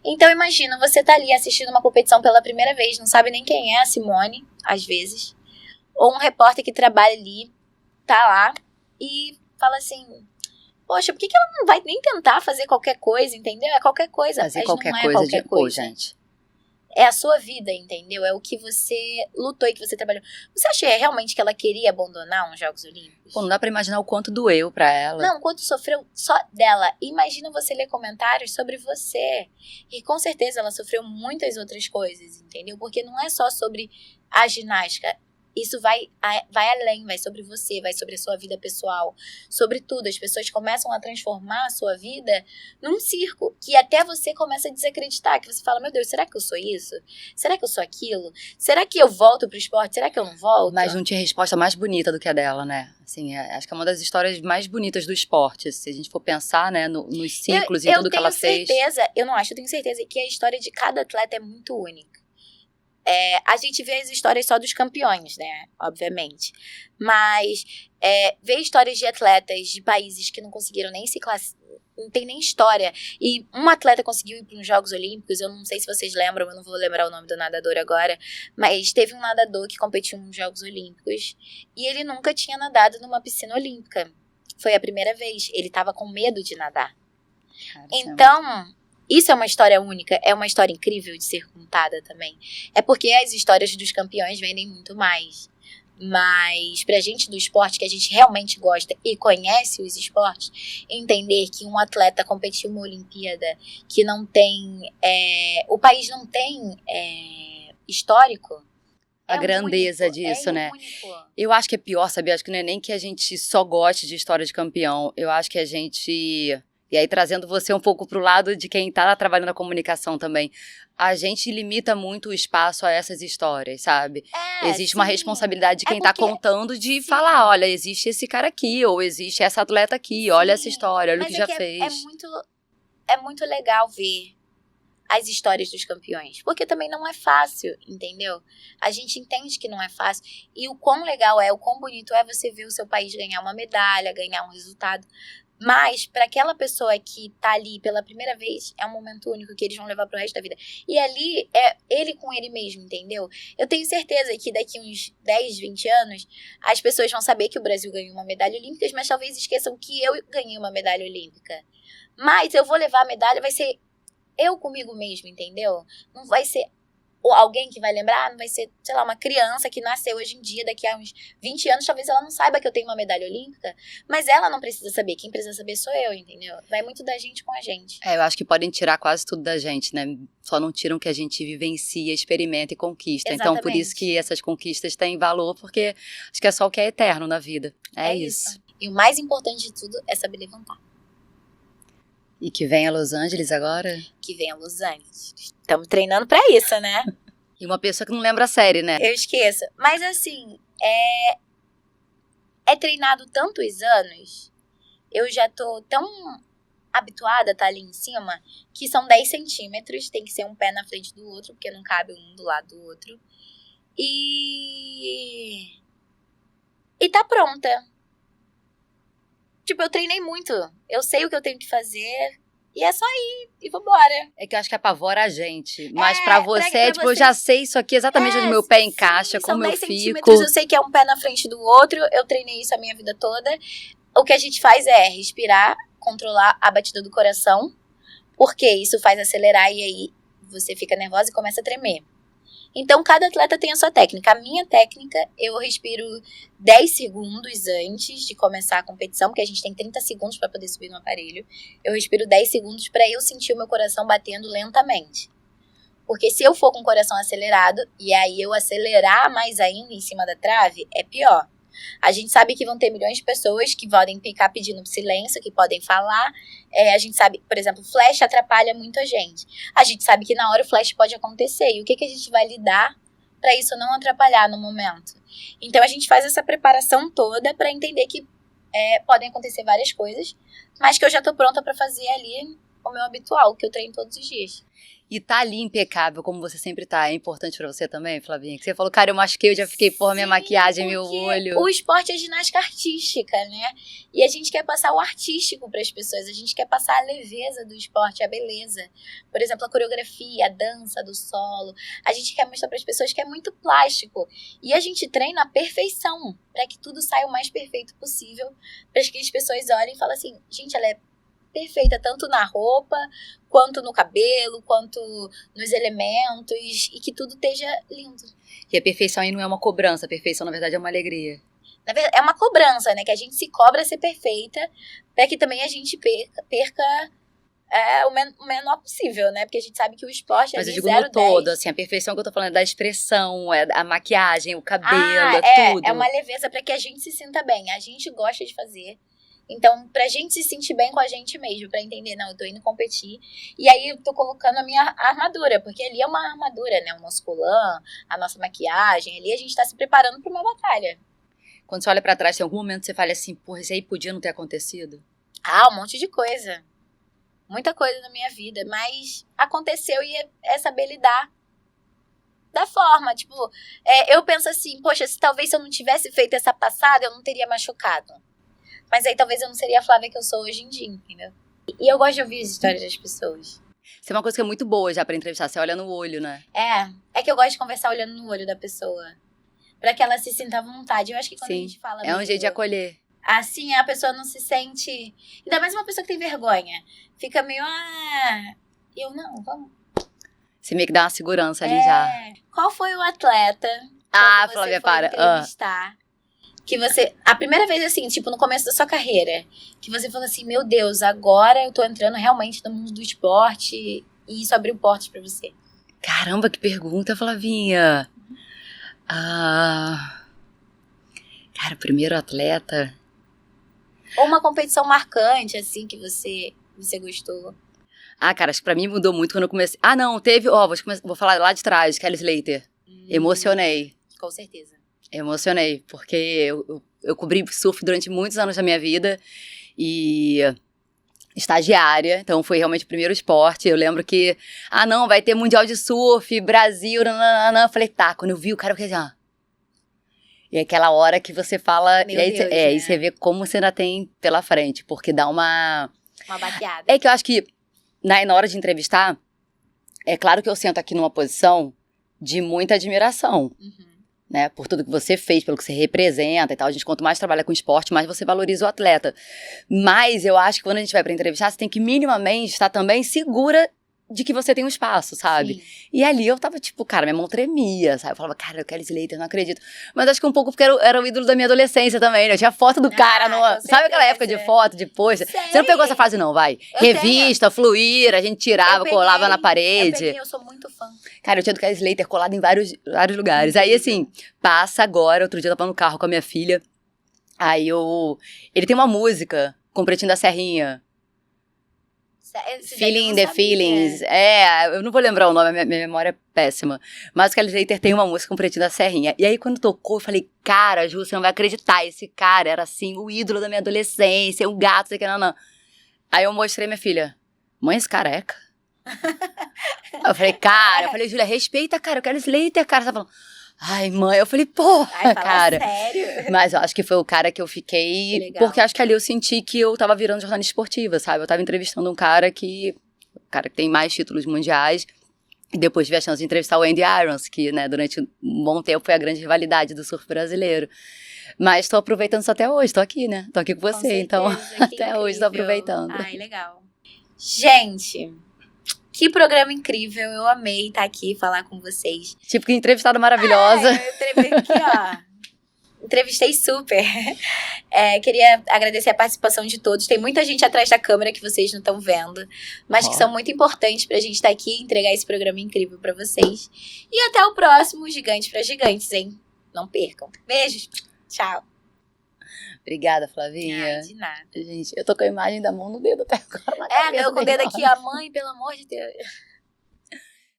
Então imagina, você tá ali assistindo uma competição pela primeira vez, não sabe nem quem é a Simone, às vezes, ou um repórter que trabalha ali, tá lá, e fala assim, poxa, por que ela não vai nem tentar fazer qualquer coisa, entendeu? É qualquer coisa, Fazer mas qualquer não é coisa qualquer coisa. gente. É a sua vida, entendeu? É o que você lutou e que você trabalhou. Você acha realmente que ela queria abandonar os Jogos Olímpicos? Pô, não dá pra imaginar o quanto doeu pra ela. Não, quanto sofreu só dela. Imagina você ler comentários sobre você. E com certeza ela sofreu muitas outras coisas, entendeu? Porque não é só sobre a ginástica. Isso vai além, vai sobre você, vai sobre a sua vida pessoal, sobre tudo. As pessoas começam a transformar a sua vida num circo, que até você começa a desacreditar, que você fala, meu Deus, será que eu sou isso? Será que eu sou aquilo? Será que eu volto pro esporte? Será que eu não volto? Mas não tinha resposta mais bonita do que a dela, né? Assim, acho que é uma das histórias mais bonitas do esporte, se a gente for pensar, né, nos ciclos e tudo que ela fez. Eu tenho certeza que a história de cada atleta é muito única. A gente vê as histórias só dos campeões, né? Obviamente. Mas ver histórias de atletas de países que não conseguiram nem se classificar, não tem nem história. E um atleta conseguiu ir para os Jogos Olímpicos, eu não sei se vocês lembram, eu não vou lembrar o nome do nadador agora, mas teve um nadador que competiu nos Jogos Olímpicos e ele nunca tinha nadado numa piscina olímpica. Foi a primeira vez. Ele estava com medo de nadar. Caramba. Então, isso é uma história única, é uma história incrível de ser contada também. É porque as histórias dos campeões vendem muito mais. Mas pra gente do esporte, que a gente realmente gosta e conhece os esportes, entender que um atleta competiu uma Olimpíada que não tem... o país não tem histórico. A grandeza disso, né? Eu acho que é pior, sabia? Acho que não é nem que a gente só goste de história de campeão. Eu acho que a gente... E aí, trazendo você um pouco pro lado de quem tá trabalhando na comunicação também. A gente limita muito o espaço a essas histórias, sabe? Existe uma responsabilidade de quem tá contando de falar, olha, existe esse cara aqui, ou existe essa atleta aqui, olha essa história, olha o que já fez. É muito legal ver as histórias dos campeões, porque também não é fácil, entendeu? A gente entende que não é fácil, e o quão legal o quão bonito é você ver o seu país ganhar uma medalha, ganhar um resultado. Mas, para aquela pessoa que tá ali pela primeira vez, é um momento único que eles vão levar pro resto da vida. E ali é ele com ele mesmo, entendeu? Eu tenho certeza que daqui uns 10, 20 anos, as pessoas vão saber que o Brasil ganhou uma medalha olímpica, mas talvez esqueçam que eu ganhei uma medalha olímpica. Mas eu vou levar a medalha, vai ser eu comigo mesmo, entendeu? Não vai ser alguém que vai lembrar, não vai ser, sei lá, uma criança que nasceu hoje em dia, daqui a uns 20 anos, talvez ela não saiba que eu tenho uma medalha olímpica, mas ela não precisa saber, quem precisa saber sou eu, entendeu? Vai muito da gente com a gente. Eu acho que podem tirar quase tudo da gente, né? Só não tiram o que a gente vivencia, experimenta e conquista. Exatamente. Então, por isso que essas conquistas têm valor, porque acho que é só o que é eterno na vida. É isso. E o mais importante de tudo é saber levantar. E que venha Los Angeles agora? Que venha Los Angeles. Estamos treinando pra isso, né? E uma pessoa que não lembra a série, né? Eu esqueço. Mas assim, é treinado tantos anos, eu já tô tão habituada a estar ali em cima, que são 10 centímetros, tem que ser um pé na frente do outro, porque não cabe um do lado do outro. E tá pronta. tipo, eu treinei muito. Eu sei o que eu tenho que fazer. E é só ir e vambora. É que eu acho que apavora a gente. Mas pra você, pra tipo, eu você- já sei isso aqui exatamente onde meu pé encaixa, sim, como são eu 10 fico. centímetros, eu sei que é um pé na frente do outro. Eu treinei isso a minha vida toda. O que a gente faz é respirar, controlar a batida do coração. Porque isso faz acelerar e aí você fica nervosa e começa a tremer. Então, cada atleta tem a sua técnica. A minha técnica, eu respiro 10 segundos antes de começar a competição, porque a gente tem 30 segundos para poder subir no aparelho. Eu respiro 10 segundos para eu sentir o meu coração batendo lentamente. Porque se eu for com o coração acelerado, e aí eu acelerar mais ainda em cima da trave, é pior. A gente sabe que vão ter milhões de pessoas que podem ficar pedindo silêncio, que podem falar. A gente sabe, por exemplo, flash atrapalha muito a gente. A gente sabe que na hora o flash pode acontecer. E o que a gente vai lidar para isso não atrapalhar no momento? Então a gente faz essa preparação toda para entender que podem acontecer várias coisas, mas que eu já tô pronta para fazer ali o meu habitual, que eu treino todos os dias. E tá ali impecável, como você sempre tá. É importante pra você também, Flavinha? Que você falou, cara, eu machuquei, eu já fiquei, porra, minha maquiagem, meu olho. O esporte é ginástica artística, né? E a gente quer passar o artístico pras pessoas. A gente quer passar a leveza do esporte, a beleza. Por exemplo, a coreografia, a dança do solo. A gente quer mostrar pras pessoas que é muito plástico. E a gente treina a perfeição, pra que tudo saia o mais perfeito possível. Pra que as pessoas olhem e falem assim, gente, ela é perfeita tanto na roupa, quanto no cabelo, quanto nos elementos, e que tudo esteja lindo. E a perfeição aí não é uma cobrança, a perfeição na verdade é uma alegria. Na verdade, é uma cobrança, né, que a gente se cobra ser perfeita, para que também a gente perca o menor possível, né, porque a gente sabe que o esporte é Mas eu ali digo no 0, todo, 10. assim, a perfeição que eu tô falando é da expressão, é a maquiagem, o cabelo, tudo. É uma leveza para que a gente se sinta bem, a gente gosta de fazer. Então, pra gente se sentir bem com a gente mesmo, pra entender, não, eu tô indo competir. E aí eu tô colocando a minha armadura, porque ali é uma armadura, né? O nosso colã, a nossa maquiagem, ali a gente tá se preparando pra uma batalha. Quando você olha pra trás, tem algum momento que você fala assim, porra, isso aí podia não ter acontecido? Um monte de coisa. Muita coisa na minha vida, mas aconteceu e é saber lidar da forma, tipo, eu penso assim, poxa, talvez se eu não tivesse feito essa passada, eu não teria machucado. Mas aí talvez eu não seria a Flávia que eu sou hoje em dia, entendeu? E eu gosto de ouvir as histórias das pessoas. Isso é uma coisa que é muito boa já pra entrevistar, você olha no olho, né? É que eu gosto de conversar olhando no olho da pessoa. Pra que ela se sinta à vontade. Eu acho que quando a gente fala é um jeito de acolher. Assim, a pessoa não se sente... Ainda mais uma pessoa que tem vergonha. Fica meio, eu não, vamos. Você meio que dá uma segurança ali já. Qual foi o atleta que Flávia, você foi entrevistar? Que você, a primeira vez assim, tipo, no começo da sua carreira, que você falou assim, meu Deus, agora eu tô entrando realmente no mundo do esporte e isso abriu portas pra você. Caramba, que pergunta, Flavinha. Cara, primeiro atleta. Ou uma competição marcante, assim, que você gostou. Cara, acho que pra mim mudou muito quando eu comecei. Não, teve, vou falar lá de trás, Kelly Slater. Emocionei. Com certeza. Emocionei, porque eu cobri surf durante muitos anos da minha vida e estagiária, então foi realmente o primeiro esporte. Eu lembro que, não, vai ter Mundial de Surf, Brasil, nananana. Eu falei, quando eu vi o cara, eu fiquei assim, E é aquela hora que você fala, Meu Deus, né? E você vê como você ainda tem pela frente, porque dá uma baqueada. É que eu acho que, na hora de entrevistar, é claro que eu sento aqui numa posição de muita admiração. Né, por tudo que você fez, pelo que você representa e tal. A gente, quanto mais trabalha com esporte, mais você valoriza o atleta. Mas eu acho que quando a gente vai pra entrevistar, você tem que minimamente estar também segura de que você tem um espaço, sabe? Sim. E ali eu tava tipo, cara, minha mão tremia, sabe? Eu falava, cara, eu quero esse Slater, não acredito. Mas acho que um pouco porque era o ídolo da minha adolescência também, né? Eu tinha foto do cara numa... Sabe aquela época de foto, de pôster? Você não pegou essa fase não, vai? Revista, Fluir, a gente tirava, colava na parede. Eu sou muito fã. Cara, eu tinha do Kelly Slater colado em vários lugares. Aí, assim, passa agora, outro dia eu tava no carro com a minha filha, aí ele tem uma música com o Pretinho da Serrinha. Feeling the Feelings. Eu não vou lembrar o nome, minha memória é péssima. Mas o Kelly Slater tem uma música com o Pretinho da Serrinha. E aí, quando tocou, eu falei, cara, Ju, você não vai acreditar. Esse cara era, assim, o ídolo da minha adolescência, um gato, sei que não. Aí eu mostrei minha filha. Mãe, esse careca? Eu falei, Júlia, respeita, cara, eu quero Slater, cara. Você tá falando, Ai, mãe, eu falei, porra, Ai, fala cara. sério. Mas eu acho que foi o cara que eu Que fiquei, legal. porque acho que ali eu senti que eu tava virando jornalista esportiva, sabe? Eu tava entrevistando um cara que tem mais títulos mundiais, e depois tive a chance de entrevistar o Andy Irons, que, né, durante um bom tempo foi a grande rivalidade do surf brasileiro. Mas tô aproveitando isso até hoje, tô aqui, né? Tô aqui com você, certeza, então que até hoje tô incrível. aproveitando. Ai, legal. Gente, que programa incrível. Eu amei estar aqui e falar com vocês. Tipo, que entrevistada maravilhosa. Entrevistei super. Queria agradecer a participação de todos. Tem muita gente atrás da câmera que vocês não estão vendo, mas que são muito importantes pra gente estar aqui e entregar esse programa incrível pra vocês. E até o próximo Gigante pra Gigantes, hein? Não percam. Beijos. Tchau. Obrigada, Flavinha. Ai, de nada. Gente, eu tô com a imagem da mão no dedo até agora. Eu com o dedo aqui, ó. Mãe, pelo amor de Deus.